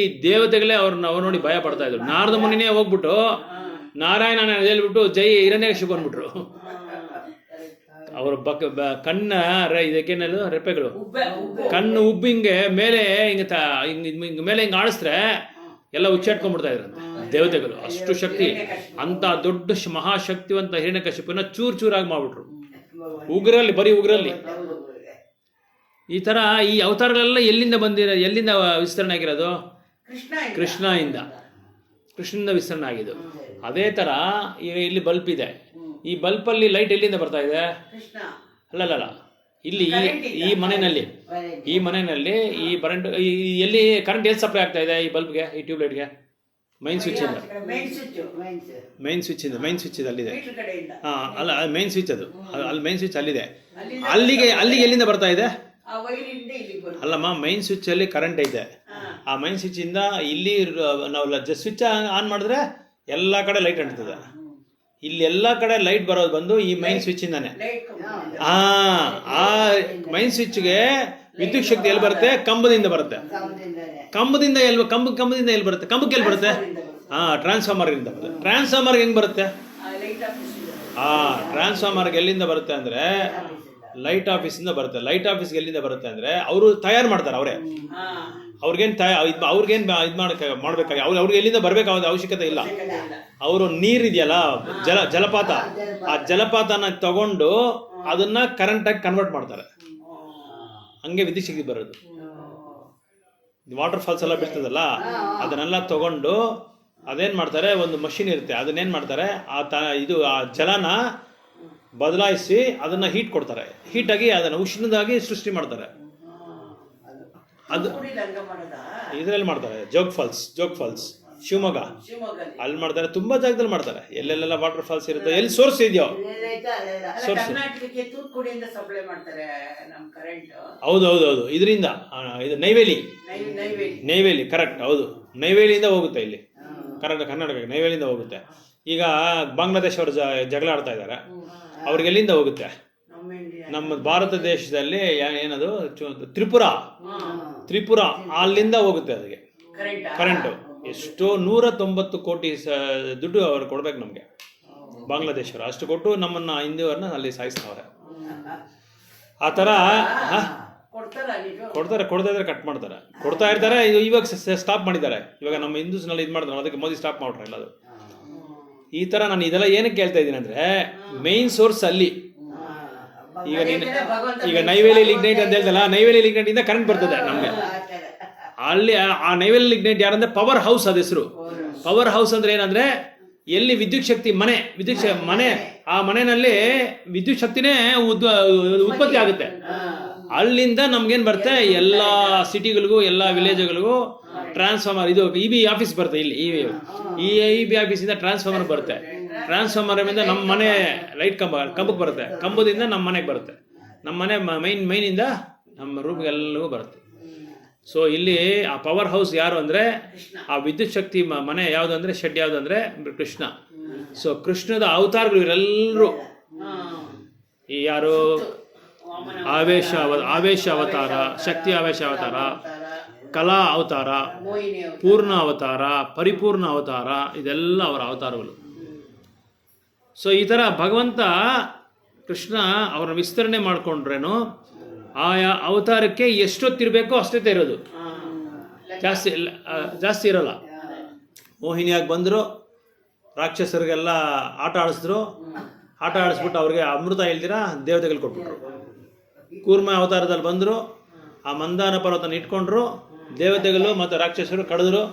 ದೇವತೆಗಳೇ ಅವ್ರನ್ನ ನೋಡಿ ಭಯ ಪಡ್ತಾ ಇದ್ರು. ನಾರದ ಮುನಿನೇ ಹೋಗ್ಬಿಟ್ಟು ನಾರಾಯಣನ ಹೇಳ್ಬಿಟ್ಟು ಜೈ ಹಿರಣ್ಯಕಶಿಪು ಅಂದ್ಬಿಟ್ರು. ಅವ್ರ ಕಣ್ಣ ಇದಕ್ಕೇನದು ರೆಪ್ಪೆಗಳು ಕಣ್ಣು ಉಬ್ಬಿಂಗೆ ಮೇಲೆ ಹಿಂಗೆ ಮೇಲೆ ಹಿಂಗೆ ಆಡಿಸ್ರೆ ಎಲ್ಲ ಉಚ್ಚಾಟ್ಕೊಂಡ್ಬಿಡ್ತಾ ಇದ್ರಂತೆ ದೇವತೆಗಳು. ಅಷ್ಟು ಶಕ್ತಿ. ಅಂತ ದೊಡ್ಡ ಮಹಾಶಕ್ತಿವಂತ ಹಿರಣ್ಯಕಶಿಪುನ ಚೂರಾಗಿ ಮಾಡ್ಬಿಟ್ರು ಬರೀ ಉಗ್ರಲ್ಲಿ. ಈ ತರ ಈ ಅವತಾರಗಳೆಲ್ಲ ಎಲ್ಲಿಂದ ವಿಸ್ತರಣೆ ಆಗಿರೋದು? ಕೃಷ್ಣನಿಂದ ವಿಸ್ತರಣೆ ಆಗಿದ್ದು. ಅದೇ ತರ ಈಗ ಇಲ್ಲಿ ಬಲ್ಪ್ ಇದೆ. ಈ ಬಲ್ಪಲ್ಲಿ ಲೈಟ್ ಎಲ್ಲಿಂದ ಬರ್ತಾ ಇದೆ? ಅಲ್ಲಲ್ಲ, ಇಲ್ಲಿ ಈ ಮನೆಯಲ್ಲಿ ಈ ಕರೆಂಟ್ ಎಲ್ಲಿ ಸಪ್ಲೈ ಆಗ್ತಾ ಇದೆ ಈ ಬಲ್ಬ್ಗೆ, ಈ ಟ್ಯೂಬ್ಲೈಟ್ಗೆ? ಮೈನ್ ಸ್ವಿಚ್ ಇದೆ ಅಲ್ಲಿದೆ. ಅಲ್ಲ, ಮೈನ್ ಸ್ವಿಚ್ ಅದು. ಅಲ್ಲಿ ಮೈನ್ ಸ್ವಿಚ್ ಅಲ್ಲಿದೆ. ಅಲ್ಲಿಗೆ ಎಲ್ಲಿಂದ ಬರ್ತಾ ಇದೆ? ಅಲ್ಲಮ್ಮ, ಮೈನ್ ಸ್ವಿಚ್ ಅಲ್ಲಿ ಕರೆಂಟ್ ಐತೆ. ಆ ಮೈನ್ ಸ್ವಿಚ್ ಇಂದ ಇಲ್ಲಿ ನಾವು ಸ್ವಿಚ್ ಆನ್ ಮಾಡಿದ್ರೆ ಎಲ್ಲಾ ಕಡೆ ಲೈಟ್ ಅಂಟ್ತದೆ. ಇಲ್ಲಿ ಎಲ್ಲಾ ಕಡೆ ಲೈಟ್ ಬರೋದು ಬಂದು ಈ ಮೈನ್ ಸ್ವಿಚ್ ಇಂದಾನೆ. ಆ ಮೈನ್ ಸ್ವಿಚ್ಗೆ ವಿದ್ಯುತ್ ಶಕ್ತಿ ಎಲ್ಲಿ ಬರುತ್ತೆ? ಕಂಬದಿಂದ ಬರುತ್ತೆ. ಕಂಬದಿಂದ ಎಲ್ಲಿ ಬರುತ್ತೆ? ಕಂಬಕ್ಕೆ ಎಲ್ಲಿ ಬರುತ್ತೆ? ಟ್ರಾನ್ಸ್ಫಾರ್ಮರ್ ಇಂದ ಬರುತ್ತೆ. ಟ್ರಾನ್ಸ್ಫಾರ್ಮರ್ಗೆ ಹೆಂಗ್ ಬರುತ್ತೆ? ಟ್ರಾನ್ಸ್ಫಾರ್ಮರ್ಗೆ ಎಲ್ಲಿಂದ ಬರುತ್ತೆ ಅಂದ್ರೆ ಲೈಟ್ ಆಫೀಸಿಂದ ಬರುತ್ತೆ. ಲೈಟ್ ಆಫೀಸ್ಗೆ ಎಲ್ಲಿಂದ ಬರುತ್ತೆ ಅಂದ್ರೆ ಅವರು ತಯಾರು ಮಾಡ್ತಾರೆ ಅವರೇ. ಅವ್ರಿಗೇನು ಮಾಡ್ಬೇಕಾಗಿ ಅವ್ರಿಗೆ ಎಲ್ಲಿಂದ ಬರ್ಬೇಕಾದ ಅವಶ್ಯಕತೆ ಇಲ್ಲ. ಅವರು ನೀರಿದೆಯಲ್ಲ, ಜಲಪಾತ, ಆ ಜಲಪಾತನ ತಗೊಂಡು ಅದನ್ನ ಕರೆಂಟಾಗಿ ಕನ್ವರ್ಟ್ ಮಾಡ್ತಾರೆ. ಹಂಗೆ ವಿದ್ಯುತ್ ಶಕ್ತಿ ಬರೋದು. ವಾಟರ್ ಫಾಲ್ಸ್ ಎಲ್ಲ ಬೀಳ್ತದಲ್ಲ, ಅದನ್ನೆಲ್ಲ ತಗೊಂಡು ಅದೇನು ಮಾಡ್ತಾರೆ, ಒಂದು ಮಷಿನ್ ಇರುತ್ತೆ, ಅದನ್ನೇನು ಮಾಡ್ತಾರೆ, ಆ ಜಲನ ಬದಲಾಯಿಸಿ ಅದನ್ನು ಹೀಟ್ ಕೊಡ್ತಾರೆ. ಹೀಟಾಗಿ ಅದನ್ನು ಉಷ್ಣದಾಗಿ ಸೃಷ್ಟಿ ಮಾಡ್ತಾರೆ. ಅದು ಇದರಲ್ಲಿ ಮಾಡ್ತಾರೆ, ಜೋಗ್ ಫಾಲ್ಸ್ ಶಿವಮೊಗ್ಗ ಅಲ್ಲಿ ಮಾಡ್ತಾರೆ. ತುಂಬಾ ಜಾಗದಲ್ಲಿ ಮಾಡ್ತಾರೆ. ಎಲ್ಲೆಲ್ಲ ವಾಟರ್ ಫಾಲ್ಸ್ ಇರುತ್ತೆ, ಎಲ್ಲಿ ಸೋರ್ಸ್ ಇದೆಯೋ ಹೌದು ಇದರಿಂದ ಇದು ನೈವೇಲಿ ಕರೆಕ್ಟ್. ಹೌದು, ನೈವೇಲಿಯಿಂದ ಹೋಗುತ್ತೆ ಇಲ್ಲಿ, ಕರೆಕ್ಟ್, ಕರ್ನಾಟಕ ನೈವೇಲಿಯಿಂದ ಹೋಗುತ್ತೆ. ಈಗ ಬಾಂಗ್ಲಾದೇಶ ಅವರು ಜಗಳ ಆಡ್ತಾ ಇದ್ದಾರೆ, ಅವ್ರಿಗೆ ಎಲ್ಲಿಂದ ಹೋಗುತ್ತೆ? ನಮ್ಮ ಭಾರತ ದೇಶದಲ್ಲಿ ಏನದು ತ್ರಿಪುರ ಅಲ್ಲಿಂದ ಹೋಗುತ್ತೆ ಅದಕ್ಕೆ ಕರೆಂಟು. ಎಷ್ಟೋ 190 ಕೋಟಿ ದುಡ್ಡು ಅವ್ರು ಕೊಡ್ಬೇಕು ನಮಗೆ, ಬಾಂಗ್ಲಾದೇಶವರು ಅಷ್ಟು ಕೊಟ್ಟು ನಮ್ಮನ್ನ ಹಿಂದೂವರನ್ನ ಅಲ್ಲಿ ಸಾಯಿಸ್ತಾವ್ರೆ. ಆ ಥರ ಕೊಡ್ತಾ ಇದ್ರೆ ಕಟ್ ಮಾಡ್ತಾರೆ, ಕೊಡ್ತಾ ಇರ್ತಾರೆ. ಇವಾಗ ಸ್ಟಾಪ್ ಮಾಡಿದ್ದಾರೆ. ಇವಾಗ ನಮ್ಮ ಹಿಂದೂಸ್ನಲ್ಲಿ ಇದು ಮಾಡಿದ್ರು, ಅದಕ್ಕೆ ಮೋದಿ ಸ್ಟಾಪ್ ಮಾಡ್ರೆ ಎಲ್ಲದು. ಈ ಥರ ನಾನು ಇದೆಲ್ಲ ಏನಕ್ಕೆ ಕೇಳ್ತಾ ಇದ್ದೀನಿ ಅಂದರೆ, ಮೇಯ್ನ್ ಸೋರ್ಸ್ ಅಲ್ಲಿ. ಈಗ ನೈವೇಲಿ ಲಿಗ್ನೈಟ್ ಅಂತ ಹೇಳ್ತಲ್ಲ, ನೈವೇಲಿ ಲಿಗ್ನೈಟ್ ಇಂದ ಕರೆಂಟ್ ಬರ್ತದೆ ನಮಗೆ. ಅಲ್ಲಿ ಆ ನೈವೇಲಿ ಲಿಗ್ನೈಟ್ ಯಾರಂದ್ರೆ ಪವರ್ ಹೌಸ್, ಅದ ಹೆಸರು ಪವರ್ ಹೌಸ್. ಅಂದ್ರೆ ಏನಂದ್ರೆ ಎಲ್ಲಿ ವಿದ್ಯುತ್ ಶಕ್ತಿ ಮನೆ ಆ ಮನೆಯಲ್ಲಿ ವಿದ್ಯುತ್ ಶಕ್ತಿನೇ ಉತ್ಪತ್ತಿ ಆಗುತ್ತೆ. ಅಲ್ಲಿಂದ ನಮ್ಗೇನ್ ಬರುತ್ತೆ, ಎಲ್ಲ ಸಿಟಿಗಳಿಗೂ ಎಲ್ಲ ವಿಲೇಜ್ಗಳಿಗೂ ಟ್ರಾನ್ಸ್ಫಾರ್ಮರ್, ಇದು EB ಆಫೀಸ್ ಬರುತ್ತೆ. ಇಲ್ಲಿ EB ಆಫೀಸಿಂದ ಟ್ರಾನ್ಸ್ಫಾರ್ಮರ್ ಬರುತ್ತೆ. ಟ್ರಾನ್ಸ್ಫಾರ್ಮರ್ ಇಂದ ನಮ್ಮ ಮನೆ ಲೈಟ್ ಕಂಬಕ್ಕೆ ಬರುತ್ತೆ, ಕಂಬದಿಂದ ನಮ್ಮ ಮನೆಗೆ ಬರುತ್ತೆ, ನಮ್ಮ ಮನೆ ಮೈನಿಂದ ನಮ್ಮ ರೂಮ್ಗೆಲ್ಲವೂ ಬರುತ್ತೆ. ಸೊ ಇಲ್ಲಿ ಆ ಪವರ್ ಹೌಸ್ ಯಾರು ಅಂದರೆ, ಆ ವಿದ್ಯುತ್ ಶಕ್ತಿ ಮನೆ ಯಾವುದು ಅಂದರೆ, ಶೆಡ್ ಯಾವುದು ಅಂದರೆ ಕೃಷ್ಣ. ಸೊ ಕೃಷ್ಣದ ಅವತಾರಗಳು ಇವರೆಲ್ಲರೂ. ಈ ಯಾರು ಆವೇಶ ಅವತಾರ, ಶಕ್ತಿ ಆವೇಶ ಅವತಾರ, ಕಲಾ ಅವತಾರ, ಪೂರ್ಣ ಅವತಾರ, ಪರಿಪೂರ್ಣ ಅವತಾರ, ಇದೆಲ್ಲ ಅವರ ಅವತಾರಗಳು. ಸೊ ಈ ಥರ ಭಗವಂತ ಕೃಷ್ಣ ಅವರ ವಿಸ್ತರಣೆ ಮಾಡಿಕೊಂಡ್ರೇನು, ಆಯಾ ಅವತಾರಕ್ಕೆ ಎಷ್ಟೊತ್ತಿರಬೇಕೋ ಅಷ್ಟೊತ್ತೇ ಇರೋದು, ಜಾಸ್ತಿ ಇರೋಲ್ಲ. ಮೋಹಿನಿಯಾಗಿ ಬಂದರು, ರಾಕ್ಷಸರಿಗೆಲ್ಲ ಆಟ ಆಡಿಸ್ಬಿಟ್ಟು ಅವ್ರಿಗೆ ಅಮೃತ ಹೇಳ್ದಿರ ದೇವತೆಗಳು ಕೊಟ್ಬಿಟ್ರು. ಕೂರ್ಮ ಅವತಾರದಲ್ಲಿ ಬಂದರು, ಆ ಮಂದಾನ ಪರ್ವತನ ಇಟ್ಕೊಂಡ್ರು, ದೇವತೆಗಳು ಮತ್ತು ರಾಕ್ಷಸರು ಕಡಿದ್ರು,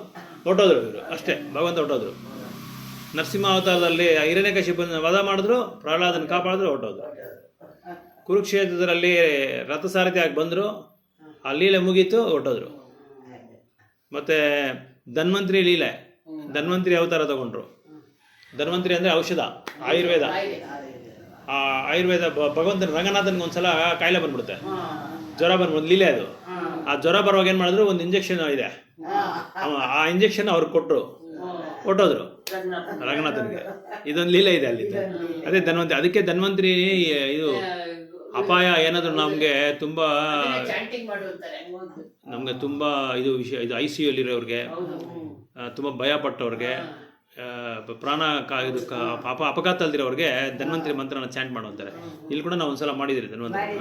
ಹೊಟ್ಟೋದ್ರು ಇವರು ಅಷ್ಟೇ. ಭಗವಂತ ಹೊಟ್ಟೋದ್ರು. ನರಸಿಂಹ ಅವತಾರದಲ್ಲಿ ಹಿರಣ್ಯಕಶಿಪನ ವಧ ಮಾಡಿದ್ರು, ಪ್ರಹ್ಲಾದನ ಕಾಪಾಡಿದ್ರು, ಹೊಟ್ಟೋದ್ರು. ಕುರುಕ್ಷೇತ್ರದಲ್ಲಿ ರಥಸಾರಥಿಯಾಗಿ ಬಂದರು, ಆ ಲೀಲೆ ಮುಗೀತು, ಹೊಟ್ಟೋದ್ರು. ಮತ್ತು ಧನ್ವಂತರಿ ಅವತಾರ ತಗೊಂಡ್ರು. ಧನ್ವಂತರಿ ಅಂದರೆ ಔಷಧ, ಆಯುರ್ವೇದ. ಆ ಆಯುರ್ವೇದ ಭಗವಂತನ ರಂಗನಾಥನ್ಗೆ ಒಂದ್ಸಲ ಕಾಯಿಲೆ ಬಂದ್ಬಿಡುತ್ತೆ, ಜ್ವರ ಬಂದ್ಬಿಡುತ್ತೆ, ಲೀಲೆ ಅದು. ಆ ಜ್ವರ ಬರುವಾಗ ಏನು ಮಾಡಿದ್ರು, ಒಂದು ಇಂಜೆಕ್ಷನ್ ಇದೆ, ಆ ಇಂಜೆಕ್ಷನ್ ಅವ್ರಿಗೆ ಕೊಟ್ಟರು, ಹೊಟ್ಟೋದ್ರು ರಂಗನಾಥನ್ಗೆ. ಇದೊಂದು ಲೀಲೆ ಇದೆ ಅಲ್ಲಿ, ಅದೇ ಧನ್ವಂತರಿ. ಅದಕ್ಕೆ ಧನ್ವಂತರಿ ಇದು ಅಪಾಯ ಏನಾದರೂ ನಮಗೆ ತುಂಬ ಇದು ವಿಷಯ, ಇದು ICU ಅಲ್ಲಿರೋರಿಗೆ, ತುಂಬ ಭಯಪಟ್ಟವ್ರಿಗೆ, ಪ್ರಾಣ ಇದು ಅಪಘಾತದಲ್ಲಿರೋರಿಗೆ ಧನ್ವಂತರಿ ಮಂತ್ರನ ಚಾಂಟ್ ಮಾಡುವಂತಾರೆ. ಇಲ್ಲಿ ಕೂಡ ನಾವು ಒಂದ್ಸಲ ಮಾಡಿದಿರಿ ಧನ್ವಂತರಿ.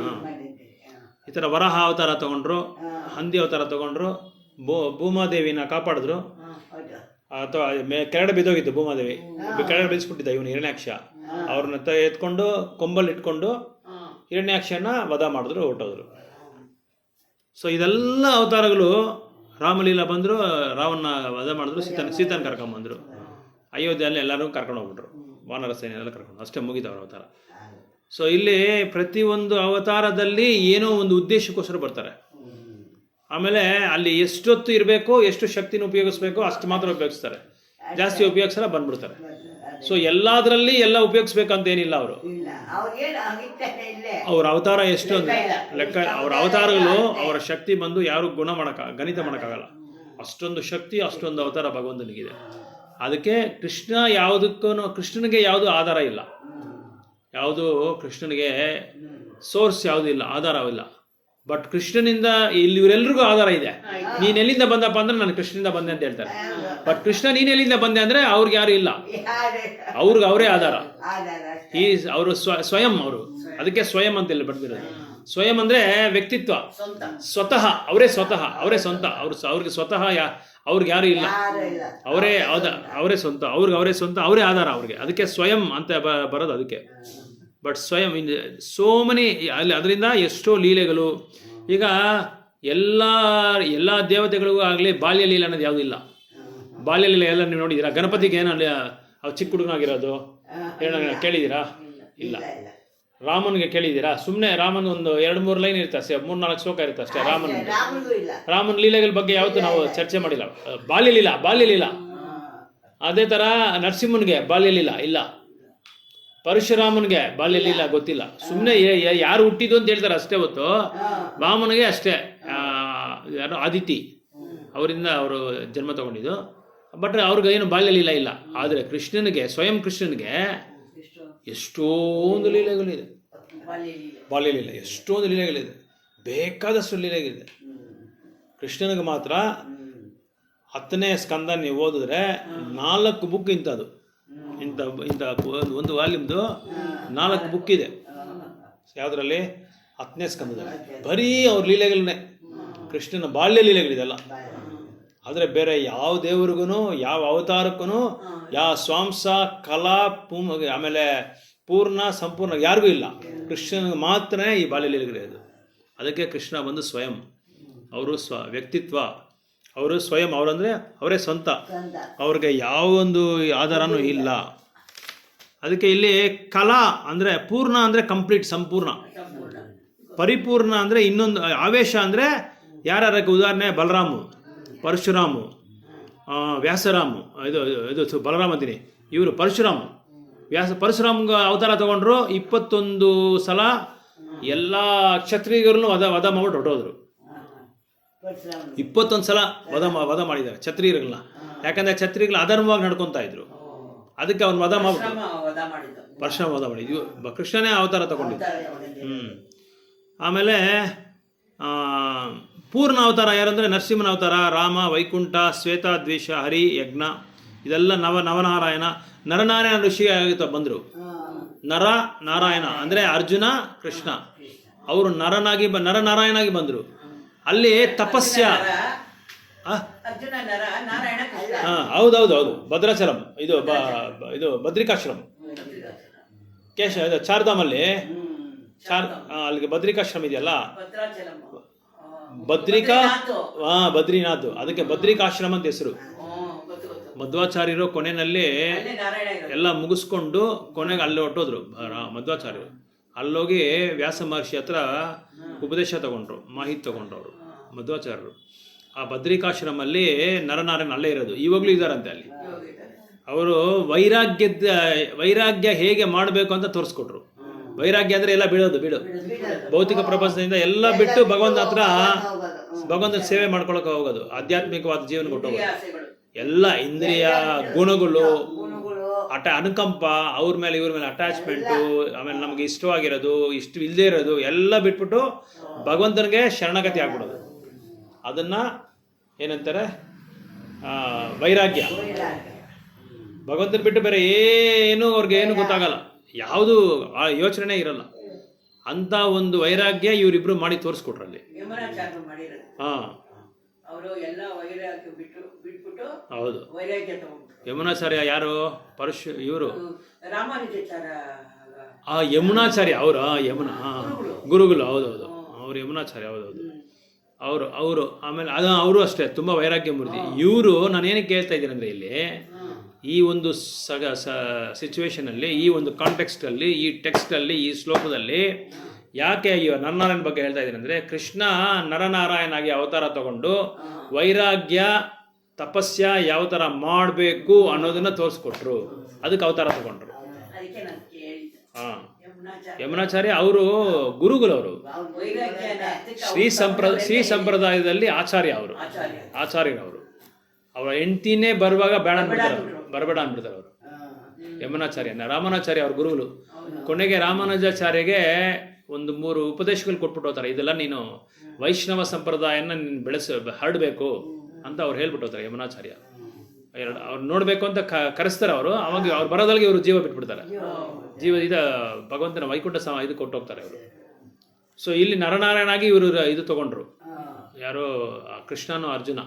ಈ ಥರ ವರಾಹ ಅವತಾರ ತಗೊಂಡ್ರು, ಹಂದಿ ಅವತಾರ ತಗೊಂಡ್ರು, ಭೂಮಾದೇವಿನ ಕಾಪಾಡಿದ್ರು. ಅಥವಾ ಕೆಳಗಡೆ ಬಿದ್ದೋಗಿತ್ತು ಭೂಮಾದೇವಿ, ಕೆಳಗಡೆ ಬಿಡಿಸ್ಬಿಟ್ಟಿದ್ದ ಇವನು ಹಿರಣ್ಯಾಕ್ಷ. ಅವ್ರನ್ನ ಎತ್ಕೊಂಡು ಕೊಂಬಲ್ಲಿ ಇಟ್ಕೊಂಡು ಹಿರಣ್ಯಾಕ್ಷನ ವಧ ಮಾಡಿದ್ರು, ಹೊಟ್ಟೋದ್ರು. ಸೊ ಇದೆಲ್ಲ ಅವತಾರಗಳು. ರಾಮಲೀಲಾ ಬಂದರು, ರಾವಣ ವಧ ಮಾಡಿದ್ರು, ಸೀತನ ಕರ್ಕೊಂಬಂದರು. ಅಯೋಧ್ಯೆಯಲ್ಲಿ ಎಲ್ಲರೂ ಕರ್ಕೊಂಡು ಹೋಗ್ಬಿಟ್ರು, ವಾನರ ಸೇನೆ ಎಲ್ಲ ಕರ್ಕೊಂಡು, ಅಷ್ಟೇ ಮುಗಿತು ಅವ್ರ ಅವತಾರ. ಸೊ ಇಲ್ಲಿ ಪ್ರತಿಯೊಂದು ಅವತಾರದಲ್ಲಿ ಏನೋ ಒಂದು ಉದ್ದೇಶಕ್ಕೋಸ್ಕರ ಬರ್ತಾರೆ. ಆಮೇಲೆ ಅಲ್ಲಿ ಎಷ್ಟೊತ್ತು ಇರಬೇಕು, ಎಷ್ಟು ಶಕ್ತಿನ ಉಪಯೋಗಿಸ್ಬೇಕು ಅಷ್ಟು ಮಾತ್ರ ಉಪಯೋಗಿಸ್ತಾರೆ, ಜಾಸ್ತಿ ಉಪಯೋಗಿಸಲ್ಲ, ಬಂದ್ಬಿಡ್ತಾರೆ. ಸೊ ಎಲ್ಲದರಲ್ಲಿ ಎಲ್ಲ ಉಪಯೋಗಿಸ್ಬೇಕಂತ ಏನಿಲ್ಲ. ಅವರು ಅವ್ರ ಅವತಾರ ಎಷ್ಟು ಅಂದ್ರೆ ಲೆಕ್ಕ, ಅವ್ರ ಅವತಾರಗಳು, ಅವರ ಶಕ್ತಿ ಬಂದು ಯಾರು ಗಣಿತ ಮಾಡೋಕ್ಕಾಗಲ್ಲ. ಅಷ್ಟೊಂದು ಶಕ್ತಿ, ಅಷ್ಟೊಂದು ಅವತಾರ ಭಗವಂತನಿಗಿದೆ. ಅದಕ್ಕೆ ಕೃಷ್ಣನಿಗೆ ಯಾವುದು ಆಧಾರ ಇಲ್ಲ, ಯಾವುದು ಕೃಷ್ಣನಿಗೆ ಸೋರ್ಸ್ ಯಾವುದೂ ಇಲ್ಲ, ಆಧಾರವಿಲ್ಲ. ಬಟ್ ಕೃಷ್ಣನಿಂದ ಇಲ್ಲಿ ಇವರೆಲ್ರಿಗೂ ಆಧಾರ ಇದೆ. ನೀನ್ ಎಲ್ಲಿಂದ ಬಂದಪ್ಪ ಅಂದ್ರೆ ನಾನು ಕೃಷ್ಣನಿಂದ ಬಂದೆ ಅಂತ ಹೇಳ್ತಾರೆ. ಬಟ್ ಕೃಷ್ಣ ನೀನ್ ಎಲ್ಲಿಂದ ಬಂದೆ ಅಂದ್ರೆ ಅವ್ರಿಗೆ ಯಾರು ಇಲ್ಲ, ಅವ್ರಿಗೆ ಅವರೇ ಆಧಾರ. ಅವರು ಸ್ವಯಂ, ಅವರು ಅದಕ್ಕೆ ಸ್ವಯಂ ಅಂತ ಹೇಳಿ ಬರ್ತಿರೋದು. ಸ್ವಯಂ ಅಂದ್ರೆ ವ್ಯಕ್ತಿತ್ವ, ಸ್ವತಃ ಅವರೇ ಸ್ವಂತ. ಅವ್ರಿಗೆ ಸ್ವತಃ ಅವ್ರಿಗೆ ಯಾರು ಇಲ್ಲ, ಅವರೇ ಸ್ವಂತ, ಅವ್ರಿಗೆ ಅವರೇ ಸ್ವಂತ, ಅವರೇ ಆಧಾರ ಅವ್ರಿಗೆ. ಅದಕ್ಕೆ ಸ್ವಯಂ ಅಂತ ಬರೋದು. ಅದಕ್ಕೆ ಬಟ್ ಸ್ವಯಂ ಇನ್ ಸೋ ಮೆನಿ ಅಲ್ಲಿ ಅದರಿಂದ ಎಷ್ಟೋ ಲೀಲೆಗಳು. ಈಗ ಎಲ್ಲ ದೇವತೆಗಳಿಗೂ ಆಗಲಿ ಬಾಲ್ಯ ಲೀಲೆ ಅನ್ನೋದು ಯಾವುದಿಲ್ಲ. ಬಾಲ್ಯ ಲೀಲೆ ಎಲ್ಲ ನೀವು ನೋಡಿದ್ದೀರಾ? ಗಣಪತಿಗೆ ಏನು ಅವ್ರು ಚಿಕ್ಕ ಹುಡುಗನಾಗಿರೋದು ಕೇಳಿದ್ದೀರಾ? ಇಲ್ಲ. ರಾಮನ್ಗೆ ಕೇಳಿದ್ದೀರಾ? ಸುಮ್ಮನೆ ರಾಮನ್ ಒಂದು 2-3 ಲೈನ್ ಇರುತ್ತೆ, 3-4 ಶ್ಲೋಕ ಇರುತ್ತೆ ಅಷ್ಟೇ. ರಾಮನ್ ಲೀಲೆಗಳ ಬಗ್ಗೆ ಯಾವತ್ತೂ ನಾವು ಚರ್ಚೆ ಮಾಡಿಲ್ಲ. ಬಾಲ್ಯ ಲೀಲ. ಅದೇ ಥರ ನರಸಿಂಹನ್ಗೆ ಬಾಲ್ಯ ಲೀಲ ಇಲ್ಲ, ಪರಶುರಾಮನ್ಗೆ ಬಾಲ್ಯ ಲೀಲ ಗೊತ್ತಿಲ್ಲ. ಸುಮ್ಮನೆ ಯಾರು ಹುಟ್ಟಿದ್ದು ಅಂತ ಹೇಳ್ತಾರೆ ಅಷ್ಟೇ ಹೊತ್ತು. ವಾಮನಿಗೆ ಅಷ್ಟೇ, ಯಾರು ಆದಿತಿ ಅವರಿಂದ ಅವರು ಜನ್ಮ ತಗೊಂಡಿದ್ದು. ಬಟ್ ಅವ್ರಿಗೆ ಏನು ಬಾಲ್ಯ ಲೀಲ ಇಲ್ಲ. ಆದರೆ ಕೃಷ್ಣನಿಗೆ, ಸ್ವಯಂ ಕೃಷ್ಣನಿಗೆ ಎಷ್ಟೊಂದು ಲೀಲೆಗಳಿದೆ. ಬಾಲ್ಯ ಲೀಲೆ ಎಷ್ಟೊಂದು ಲೀಲೆಗಳಿದೆ, ಬೇಕಾದಷ್ಟು ಲೀಲೆಗಳಿದೆ. ಕೃಷ್ಣನಿಗೆ ಮಾತ್ರ 10ನೇ ಸ್ಕಂದ ನೀವು ಓದಿದ್ರೆ 4 ಬುಕ್ ಇಂಥದ್ದು, ಇಂಥ ಒಂದು ವಾಲ್ಯೂಮ್ದು 4 ಬುಕ್ ಇದೆ. ಯಾವುದರಲ್ಲಿ? 10ನೇ ಸ್ಕಂದದಲ್ಲಿ ಬರೀ ಅವ್ರ ಲೀಲೆಗಳನ್ನೇ, ಕೃಷ್ಣನ ಬಾಲ್ಯ ಲೀಲೆಗಳಿದೆಲ್ಲ. ಆದರೆ ಬೇರೆ ಯಾವ ದೇವ್ರಿಗೂ, ಯಾವ ಅವತಾರಕ್ಕೂ, ಯಾವ ಸ್ವಾಂಸ ಕಲಾ ಆಮೇಲೆ ಪೂರ್ಣ ಸಂಪೂರ್ಣ ಯಾರಿಗೂ ಇಲ್ಲ. ಕೃಷ್ಣನಿಗೆ ಮಾತ್ರ ಈ ಬಾಲ್ಯ ಲೀಲೆಗಳಿರೋದು. ಅದಕ್ಕೆ ಕೃಷ್ಣ ಬಂದು ಸ್ವಯಂ, ಅವರು ವ್ಯಕ್ತಿತ್ವ, ಅವರು ಸ್ವಯಂ, ಅವರಂದರೆ ಅವರೇ ಸ್ವಂತ, ಅವ್ರಿಗೆ ಯಾವೊಂದು ಆಧಾರನೂ ಇಲ್ಲ. ಅದಕ್ಕೆ ಇಲ್ಲಿ ಕಲಾ ಅಂದರೆ ಪೂರ್ಣ ಅಂದರೆ ಕಂಪ್ಲೀಟ್, ಸಂಪೂರ್ಣ. ಪರಿಪೂರ್ಣ ಅಂದರೆ ಇನ್ನೊಂದು, ಆವೇಶ ಅಂದರೆ ಯಾರ್ಯಾರಕ್ಕೆ ಉದಾಹರಣೆ ಬಲರಾಮು, ಪರಶುರಾಮು, ವ್ಯಾಸರಾಮು, ಇದು ಬಲರಾಮ ಅಂತೀನಿ, ಇವರು ಪರಶುರಾಮು. ಪರಶುರಾಮ್ಗೆ ಅವತಾರ ತಗೊಂಡ್ರು. 21 ಸಲ ಎಲ್ಲ ಕ್ಷತ್ರಿಯರನ್ನು ವಧ ಮಾಡ್ಬಿಟ್ಟು ಹೊರಟೋದ್ರು. 21 ಸಲ ವಧ ಮಾಡಿದ್ದಾರೆ ಕ್ಷತ್ರಿಯರುಗಳನ್ನ. ಯಾಕಂದರೆ ಕ್ಷತ್ರಿಯಗಳು ಅಧರ್ಮವಾಗಿ ನಡ್ಕೊತಾ ಇದ್ರು. ಅದಕ್ಕೆ ಅವ್ನು ವಧ ಮಾಡಿಬಿಟ್ಟು ಪರಶುರಾಮ ವಧ ಮಾಡಿದ್ವು. ಕೃಷ್ಣನೇ ಅವತಾರ ತಗೊಂಡಿದ್ದು. ಆಮೇಲೆ ಪೂರ್ಣ ಅವತಾರ ಯಾರಂದರೆ ನರಸಿಂಹನ ಅವತಾರ. ರಾಮ, ವೈಕುಂಠ, ಶ್ವೇತಾದ್ವೇಷ, ಹರಿ, ಯಜ್ಞ, ಇದೆಲ್ಲ ನವನಾರಾಯಣ. ನರನಾರಾಯಣ ಋಷಿ ಬಂದರು. ನಾರಾಯಣ ಅಂದರೆ ಅರ್ಜುನ, ಕೃಷ್ಣ, ಅವರು ನರನಾರಾಯಣಾಗಿ ಬಂದರು. ಅಲ್ಲಿ ತಪಸ್ಯ. ಹೌದೌದು, ಭದ್ರಾಚಲಂ, ಇದು ಬದ್ರಿಕಾಶ್ರಮ, ಚಾರ್ಧಾಮಲ್ಲಿ ಅಲ್ಲಿಗೆ ಬದ್ರಿಕಾಶ್ರಮ ಇದೆಯಲ್ಲ, ಬದ್ರಿನಾಥ್. ಅದಕ್ಕೆ ಬದ್ರಿಕಾಶ್ರಮ ಅಂತ ಹೆಸರು. ಮಧ್ವಾಚಾರ್ಯರು ಕೊನೆಯಲ್ಲಿ ಎಲ್ಲ ಮುಗಿಸ್ಕೊಂಡು ಕೊನೆಗೆ ಅಲ್ಲಿ ಹೊಟ್ಟೋದ್ರು ಮಧ್ವಾಚಾರ್ಯರು. ಅಲ್ಲೋಗಿ ವ್ಯಾಸ ಮಹರ್ಷಿ ಹತ್ರ ಉಪದೇಶ ತಗೊಂಡ್ರು, ಮಾಹಿತಿ ತಗೊಂಡ್ರು ಅವರು ಮಧ್ವಾಚಾರ್ಯರು. ಆ ಬದ್ರಿಕಾಶ್ರಮಲ್ಲಿ ನರನಾರಾಯಣ ಅಲ್ಲೇ ಇರೋದು, ಇವಾಗಲೂ ಇದ್ದಾರಂತೆ ಅಲ್ಲಿ. ಅವರು ವೈರಾಗ್ಯ ಹೇಗೆ ಮಾಡಬೇಕು ಅಂತ ತೋರಿಸ್ಕೊಟ್ರು. ವೈರಾಗ್ಯ ಅಂದರೆ ಎಲ್ಲ ಬಿಡೋದು, ಭೌತಿಕ ಪ್ರಪಂಚದಿಂದ ಎಲ್ಲ ಬಿಟ್ಟು ಭಗವಂತನ ಸೇವೆ ಮಾಡ್ಕೊಳಕ್ಕೆ ಹೋಗೋದು, ಆಧ್ಯಾತ್ಮಿಕವಾದ ಜೀವನ ಕೊಟ್ಟೋಗೋದು. ಎಲ್ಲ ಇಂದ್ರಿಯ ಗುಣಗಳು, ಅನುಕಂಪ, ಅವ್ರ ಮೇಲೆ ಇವ್ರ ಮೇಲೆ ಅಟ್ಯಾಚ್ಮೆಂಟು, ಆಮೇಲೆ ನಮಗೆ ಇಷ್ಟವಾಗಿರೋದು, ಇಷ್ಟ ಇಲ್ಲದೆ ಇರೋದು ಎಲ್ಲ ಬಿಟ್ಬಿಟ್ಟು ಭಗವಂತನಿಗೆ ಶರಣಗತಿ ಆಗ್ಬಿಡೋದು. ಅದನ್ನು ಏನಂತಾರೆ? ವೈರಾಗ್ಯ. ಭಗವಂತನ ಬಿಟ್ಟು ಬೇರೆ ಏನು ಅವ್ರಿಗೆ ಏನು ಗೊತ್ತಾಗಲ್ಲ, ಯಾವುದು ಯೋಚನೆ ಇರಲ್ಲ. ಅಂತ ಒಂದು ವೈರಾಗ್ಯ ಇವರಿಬ್ರು ಮಾಡಿ ತೋರಿಸ್ಕೊಟ್ರಲ್ಲಿ. ಹಾಂ, ಹೌದು. ಯಮುನಾಚಾರ್ಯ ಯಾರು? ಇವರು ಯಮುನಾಚಾರ್ಯ, ಅವರು ಗುರುಗಳು. ಹೌದೌದು, ಅವರು ಯಮುನಾಚಾರ್ಯ. ಹೌದೌದು, ಅವರು ಆಮೇಲೆ ಅವರು ಅಷ್ಟೇ ತುಂಬ ವೈರಾಗ್ಯ ಮೂರ್ತಿ. ಇವರು ನಾನೇನಕ್ಕೆ ಕೇಳ್ತಾ ಇದ್ದೀನಿ ಅಂದರೆ, ಇಲ್ಲಿ ಈ ಒಂದು ಸಿಚುವೇಶನಲ್ಲಿ, ಈ ಒಂದು ಕಾಂಟೆಕ್ಸ್ಟಲ್ಲಿ, ಈ ಟೆಕ್ಸ್ಟಲ್ಲಿ, ಈ ಶ್ಲೋಕದಲ್ಲಿ ಯಾಕೆ ನರನಾರಾಯಣ ಬಗ್ಗೆ ಹೇಳ್ತಾ ಇದ್ದೀನಿ ಅಂದರೆ, ಕೃಷ್ಣ ನರನಾರಾಯಣಾಗಿ ಅವತಾರ ತಗೊಂಡು ವೈರಾಗ್ಯ ತಪಸ್ಯ ಯಾವ ಥರ ಮಾಡಬೇಕು ಅನ್ನೋದನ್ನ ತೋರಿಸ್ಕೊಟ್ರು. ಅದಕ್ಕೆ ಅವತಾರ ತಗೊಂಡ್ರು. ಹಾಂ, ಯಮುನಾಚಾರ್ಯ ಅವರು ಗುರುಗಳವರು. ಶ್ರೀ ಸಂಪ್ರದಾಯದಲ್ಲಿ ಆಚಾರ್ಯರವರು. ಅವರ ಹೆಂಡ್ತಿನೇ ಬರುವಾಗ ಬರಬೇಡ ಅಂದ್ಬಿಡ್ತಾರೆ ಅವರು. ಯಮುನಾಚಾರ್ಯ, ರಾಮಾನುಜಾಚಾರ್ಯ ಅವ್ರ ಗುರುಗಳು. ಕೊನೆಗೆ ರಾಮಾನುಜಾಚಾರ್ಯಗೆ ಒಂದು 3 ಉಪದೇಶಗಳು ಕೊಟ್ಬಿಟ್ಟು ಹೋಗ್ತಾರೆ. ಇದೆಲ್ಲ ನೀನು ವೈಷ್ಣವ ಸಂಪ್ರದಾಯನ ನೀನು ಹರಡಬೇಕು ಅಂತ ಅವ್ರು ಹೇಳ್ಬಿಟ್ಟು ಹೋಗ್ತಾರೆ ಯಮುನಾಚಾರ್ಯ. ಅವ್ರು ನೋಡಬೇಕು ಅಂತ ಕರೆಸ್ತಾರೆ ಅವರು. ಅವಾಗ ಅವ್ರು ಬರೋದಲ್ಲಿಗೆ ಇವರು ಜೀವ ಬಿಟ್ಬಿಡ್ತಾರೆ. ಭಗವಂತನ ವೈಕುಂಠ ಇದು ಕೊಟ್ಟು ಹೋಗ್ತಾರೆ ಅವರು. ಸೊ ಇಲ್ಲಿ ನರನಾರಾಯಣಾಗಿ ಇವರು ಇದು ತಗೊಂಡ್ರು. ಯಾರು? ಕೃಷ್ಣನು, ಅರ್ಜುನ.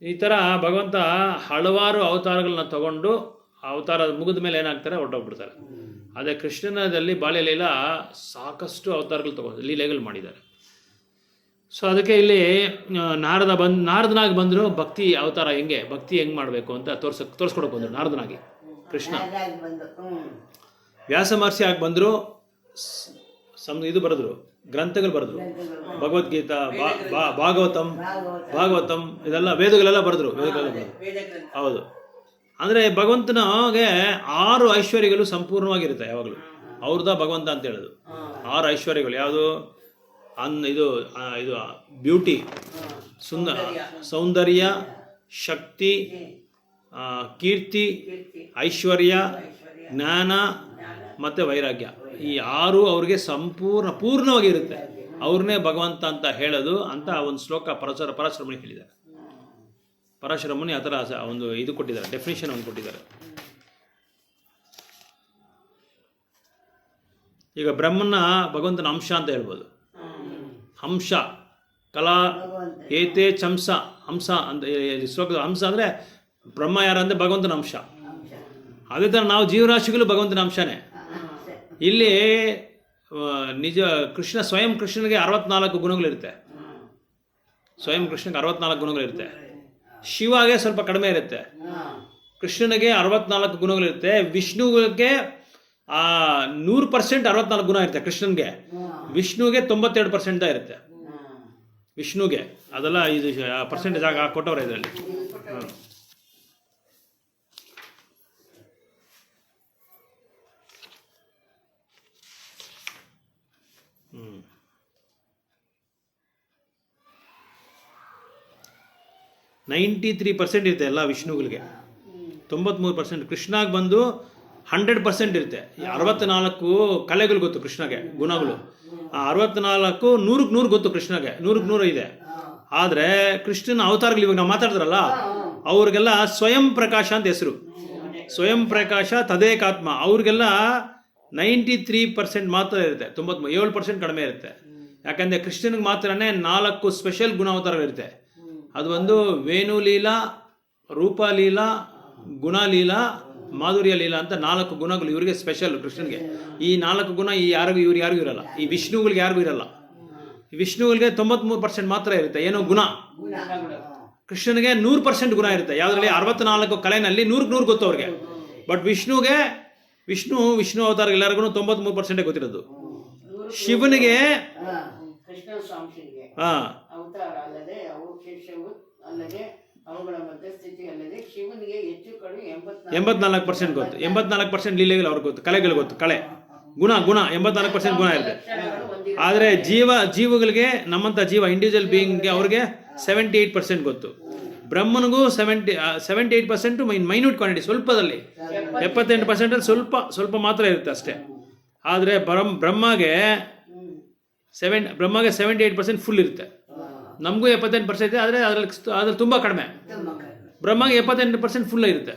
ಈ ಥರ ಭಗವಂತ ಹಲವಾರು ಅವತಾರಗಳನ್ನ ತಗೊಂಡು ಅವತಾರ ಮುಗಿದ ಮೇಲೆ ಏನಾಗ್ತಾರೆ? ಹೊರಟೋಗ್ಬಿಡ್ತಾರೆ. ಅದೇ ಕೃಷ್ಣನಲ್ಲಿ ಬಾಲ್ಯಲೀಲಾ ಸಾಕಷ್ಟು ಅವತಾರಗಳು ತಗೊಂಡು ಲೀಲೆಗಳು ಮಾಡಿದ್ದಾರೆ. ಸೊ ಅದಕ್ಕೆ ಇಲ್ಲಿ ನಾರದನಾಗಿ ಬಂದರು ಭಕ್ತಿ ಅವತಾರ ಭಕ್ತಿ ಹೆಂಗೆ ಮಾಡಬೇಕು ಅಂತ ತೋರಿಸ್ಕೊಡಕ್ಕೆ ಬಂದರು ನಾರದನಾಗಿ ಕೃಷ್ಣ. ವ್ಯಾಸ ಮಹರ್ಷಿ ಆಗಿ ಬಂದರು, ಇದು ಬರೆದ್ರು, ಗ್ರಂಥಗಳು ಬರೆದ್ರು, ಭಗವದ್ಗೀತಾ, ಭಾಗವತಂ ಇದೆಲ್ಲ ವೇದಗಳೆಲ್ಲ ಬರೆದ್ರು. ಹೌದು, ಅಂದರೆ ಭಗವಂತನಿಗೆ 6 ಐಶ್ವರ್ಯಗಳು ಸಂಪೂರ್ಣವಾಗಿರುತ್ತೆ ಯಾವಾಗಲೂ. ಅವ್ರದ ಭಗವಂತ ಅಂತ ಹೇಳೋದು 6 ಐಶ್ವರ್ಯಗಳು ಯಾವುದು? ಇದು ಬ್ಯೂಟಿ, ಸೌಂದರ್ಯ, ಶಕ್ತಿ, ಕೀರ್ತಿ, ಐಶ್ವರ್ಯ, ಜ್ಞಾನ ಮತ್ತು ವೈರಾಗ್ಯ. ಈ 6 ಅವ್ರಿಗೆ ಪೂರ್ಣವಾಗಿರುತ್ತೆ. ಅವ್ರನ್ನೇ ಭಗವಂತ ಅಂತ ಹೇಳೋದು ಅಂತ ಒಂದು ಶ್ಲೋಕ ಪರಶುರಾಮನಿಗೆ ಹೇಳಿದ್ದಾರೆ. ಪರಶುರಾಮನಿ ಆ ಥರ ಒಂದು ಇದು ಕೊಟ್ಟಿದ್ದಾರೆ, ಡೆಫಿನೇಷನ್ ಒಂದು ಕೊಟ್ಟಿದ್ದಾರೆ. ಈಗ ಬ್ರಹ್ಮನ ಭಗವಂತನ ಅಂಶ ಅಂತ ಹೇಳ್ಬೋದು. ಹಂಸ ಕಲಾ ಏತೆ ಚಂಸ ಹಂಸ ಅಂತ ಶ್ಲೋಕದ ಹಂಸ ಅಂದರೆ ಬ್ರಹ್ಮ ಯಾರಂದರೆ ಭಗವಂತನ ಅಂಶ. ಅದೇ ಥರ ನಾವು ಜೀವರಾಶಿಗಳು ಭಗವಂತನ ಅಂಶನೇ. ಇಲ್ಲಿ ನಿಜ ಸ್ವಯಂ ಕೃಷ್ಣನಿಗೆ 64 ಗುಣಗಳಿರುತ್ತೆ. ಸ್ವಯಂ ಕೃಷ್ಣನಿಗೆ 64 ಗುಣಗಳಿರುತ್ತೆ. ಶಿವಗೆ ಸ್ವಲ್ಪ ಕಡಿಮೆ ಇರುತ್ತೆ. ಕೃಷ್ಣನಿಗೆ 64 ಗುಣಗಳಿರುತ್ತೆ. ವಿಷ್ಣುವಿಗೆ 100% 64 ಗುಣ ಇರುತ್ತೆ ಕೃಷ್ಣನ್ಗೆ. ವಿಷ್ಣುವಿಗೆ 92% ಇರುತ್ತೆ. ವಿಷ್ಣುಗೆ ಅದೆಲ್ಲ ಇದು ಪರ್ಸೆಂಟೇಜ್ ಆಗಿ ಕೊಟ್ಟವ್ರೆ ಇದರಲ್ಲಿ. ಹ್ಞೂ 93% ಇರುತ್ತೆ ಎಲ್ಲ ವಿಷ್ಣುಗಳಿಗೆ. 93%. ಕೃಷ್ಣಾಗೆ ಬಂದು 100% ಇರುತ್ತೆ. 64 ಕಲೆಗಳು ಗೊತ್ತು ಕೃಷ್ಣಗೆ, ಗುಣಗಳು. 64 100ಕ್ಕೆ 100 ಗೊತ್ತು ಕೃಷ್ಣಗೆ, 100ಕ್ಕೆ 100 ಇದೆ. ಆದರೆ ಕೃಷ್ಣನ ಅವತಾರಗಳು ಇವಾಗ ನಾವು ಮಾತಾಡಿದ್ರಲ್ಲ, ಅವ್ರಿಗೆಲ್ಲ ಸ್ವಯಂ ಪ್ರಕಾಶ ಅಂತ ಹೆಸರು. ಸ್ವಯಂ ಪ್ರಕಾಶ ತದೇಕಾತ್ಮ. ಅವ್ರಿಗೆಲ್ಲ 93% ಮಾತ್ರ ಇರುತ್ತೆ. 7% ಕಡಿಮೆ ಇರುತ್ತೆ. ಯಾಕಂದರೆ ಕೃಷ್ಣನಿಗೆ ಮಾತ್ರನೇ 4 ಸ್ಪೆಷಲ್ ಗುಣಾವತಾರಗಳಿರುತ್ತೆ. ಅದು ಒಂದು ವೇಣುಲೀಲಾ, ರೂಪಲೀಲಾ, ಗುಣಲೀಲಾ, ಮಾಧುರ್ಯ ಲೀಲಾ ಅಂತ 4 ಗುಣಗಳು ಇವರಿಗೆ ಸ್ಪೆಷಲ್ ಕೃಷ್ಣನಿಗೆ. ಈ 4 ಗುಣ ಇವ್ರು ಯಾರಿಗೂ ಇರಲ್ಲ. ಈ ವಿಷ್ಣುಗಳಿಗೆ ಯಾರಿಗೂ ಇರಲ್ಲ. ವಿಷ್ಣುಗಳಿಗೆ 93% ಮಾತ್ರ ಇರುತ್ತೆ ಏನೋ ಗುಣ. ಕೃಷ್ಣನಿಗೆ 100% ಗುಣ ಇರುತ್ತೆ. ಯಾವುದರಲ್ಲಿ 64 ಕಲೆನಲ್ಲಿ 100ಕ್ಕೆ 100 ಗೊತ್ತು ಅವ್ರಿಗೆ. ಬಟ್ ವಿಷ್ಣು ಅವತಾರ ಎಲ್ಲರಿಗೂ 93% ಗೊತ್ತಿರೋದು. ಶಿವನಿಗೆ
ಅವತಾರ ಅಲ್ಲದೆ ಅವಶೇಷವು ಅಲ್ಲದೆ ಅವುಗಳ ಮಧ್ಯಸ್ಥಿತಿ ಅಲ್ಲದೆ ಶಿವನಿಗೆ ಹೆಚ್ಚು ಕಡಿಮೆ
84% ಗೊತ್ತು. 84% ಲೀಲೆಗಳು ಅವ್ರಿಗೆ ಗೊತ್ತು, ಕಲೆಗಳು ಗೊತ್ತು. ಕಲೆ ಗುಣ 84% ಗುಣ ಇರುತ್ತೆ. ಆದರೆ ಜೀವಗಳಿಗೆ ನಮ್ಮಂಥ ಇಂಡಿವಿಜುವಲ್ ಬೀಯಿಂಗ್ಗೆ ಅವ್ರಿಗೆ 78% ಗೊತ್ತು. ಬ್ರಹ್ಮನಿಗೂ 78% ಮೈನ್ಯೂಟ್ ಕ್ವಾಂಟಿಟಿ, ಸ್ವಲ್ಪದಲ್ಲಿ. 78% ಸ್ವಲ್ಪ ಮಾತ್ರ ಇರುತ್ತೆ ಅಷ್ಟೇ. ಆದರೆ ಬ್ರಹ್ಮಗೆ 78% ಫುಲ್ ಇರುತ್ತೆ. ನಮಗೂ 78% ಇದೆ, ಆದರೆ ಅದ್ರಲ್ಲಿ ತುಂಬ ಕಡಿಮೆ. ಬ್ರಹ್ಮಗೆ 78% ಫುಲ್ ಇರುತ್ತೆ.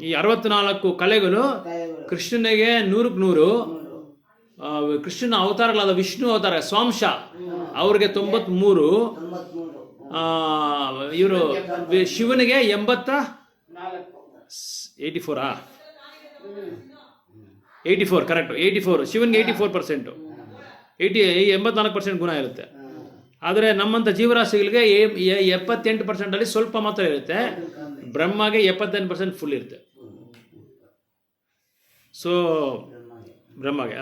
ಈ 64 ಕಲೆಗಳು ಕೃಷ್ಣನಿಗೆ 100ಕ್ಕೆ 100. ಕೃಷ್ಣನ ಅವತಾರಗಳಾದ ವಿಷ್ಣು ಅವತಾರ ಸ್ವಾಂಶ ಅವ್ರಿಗೆ 93. ಇವರು ಶಿವನಿಗೆ 84 ಕರೆಕ್ಟ್. 84 ಶಿವನಿಗೆ 84%. 84% ಗುಣ ಇರುತ್ತೆ. ಆದರೆ ನಮ್ಮಂಥ ಜೀವರಾಶಿಗಳಿಗೆ 78% ಸ್ವಲ್ಪ ಮಾತ್ರ ಇರುತ್ತೆ. ಬ್ರಹ್ಮಗೆ 78% ಫುಲ್ ಇರುತ್ತೆ. ಸೊ ಬ್ರಹ್ಮಗೆ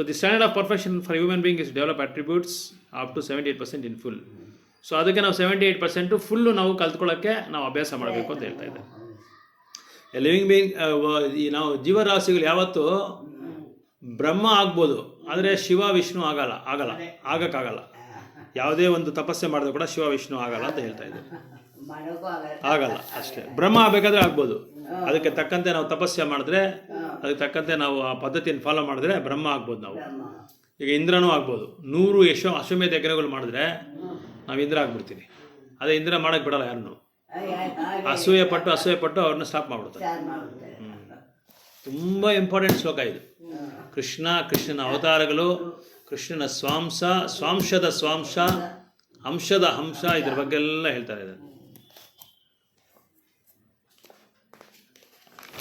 the standard of perfection for human being is develop attributes up to 78% in full. So ಅದಕ್ಕೆ ನಾವು 78% ಫುಲ್ಲು ನಾವು ಕಲ್ತ್ಕೊಳ್ಳೋಕ್ಕೆ ನಾವು ಅಭ್ಯಾಸ ಮಾಡಬೇಕು ಅಂತ ಹೇಳ್ತಾ ಇದ್ದೆ. ಲಿವಿಂಗ್ ಬೀಯಿಂಗ್ ನಾವು ಜೀವರಾಶಿಗಳು ಯಾವತ್ತೂ ಬ್ರಹ್ಮ ಆಗ್ಬೋದು, ಆದರೆ ಶಿವ ವಿಷ್ಣು ಆಗಕ್ಕಾಗಲ್ಲ. ಯಾವುದೇ ಒಂದು ತಪಸ್ಸೆ ಮಾಡಿದ್ರು ಕೂಡ ಶಿವ ವಿಷ್ಣು ಆಗಲ್ಲ ಅಂತ ಹೇಳ್ತಾ ಇದ್ದೆ. ಆಗಲ್ಲ ಅಷ್ಟೇ. ಬ್ರಹ್ಮ ಆಗಬೇಕಾದ್ರೆ ಆಗ್ಬೋದು. ಅದಕ್ಕೆ ತಕ್ಕಂತೆ ನಾವು ತಪಸ್ಸೆ ಮಾಡಿದ್ರೆ, ಅದಕ್ಕೆ ತಕ್ಕಂತೆ ನಾವು ಆ ಪದ್ಧತಿಯನ್ನು ಫಾಲೋ ಮಾಡಿದ್ರೆ ಬ್ರಹ್ಮ ಆಗ್ಬೋದು ನಾವು. ಈಗ ಇಂದ್ರನೂ ಆಗ್ಬೋದು. 100 ಅಶ್ವಮೇಧ ಯಜ್ಞಗಳು ಮಾಡಿದ್ರೆ ನಾವು ಇಂದ್ರ ಆಗ್ಬಿಡ್ತೀವಿ. ಅದೇ ಇಂದ್ರ ಮಾಡೋಕ್ಕೆ ಬಿಡಲ್ಲ ಯಾರನ್ನು. ಅಸೂಯೆ ಪಟ್ಟು ಅವ್ರನ್ನ ಸ್ಟಾಪ್ ಮಾಡಿಬಿಡ್ತಾರೆ. ತುಂಬ ಇಂಪಾರ್ಟೆಂಟ್ ಶ್ಲೋಕ ಇದು. ಕೃಷ್ಣನ ಅವತಾರಗಳು, ಕೃಷ್ಣನ ಸ್ವಾಂಶದ ಸ್ವಾಂಶ, ಅಂಶದ ಹಂಸ, ಇದ್ರ ಬಗ್ಗೆ ಎಲ್ಲ ಹೇಳ್ತಾರೆ.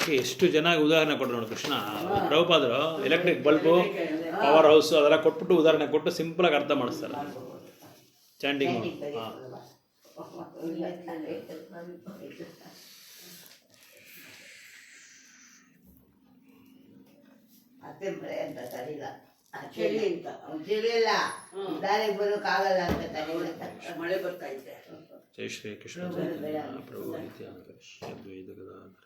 ಅದಕ್ಕೆ ಎಷ್ಟು ಜನ ಉದಾಹರಣೆ ಕೊಟ್ಟರು ನೋಡಿ ಕೃಷ್ಣ ಪ್ರಭುಪಾದರು ಎಲೆಕ್ಟ್ರಿಕ್ ಬಲ್ಬು ಪವರ್ ಹೌಸು ಅದೆಲ್ಲ ಕೊಟ್ಬಿಟ್ಟು ಉದಾಹರಣೆ ಕೊಟ್ಟು ಸಿಂಪಲಾಗಿ ಅರ್ಥ ಮಾಡಿಸ್ತಾರೆ ಚಾಂಟಿಂಗ್. ಹಾಂ
ಅತ್ತೆ ಮಳೆ ಅಂತ ತಡಿಲ್ಲ
ಚಳಿ ಅಂತ
ತಿಳಿಲ್ಲ ದಾರಿಗೆ ಬರೋಕ್ಕಾಗಲ್ಲ ಅಂತ ತಡಿಲ್ಲ.
ಮಳೆ ಬರ್ತಾ ಇದೆ.
ಜೈ ಶ್ರೀ ಕೃಷ್ಣ ಪ್ರಭು ನಿತ್ಯಾನಂದ ಶ್ರೀ ಅದ್ವೈತ ಗದಾಧರ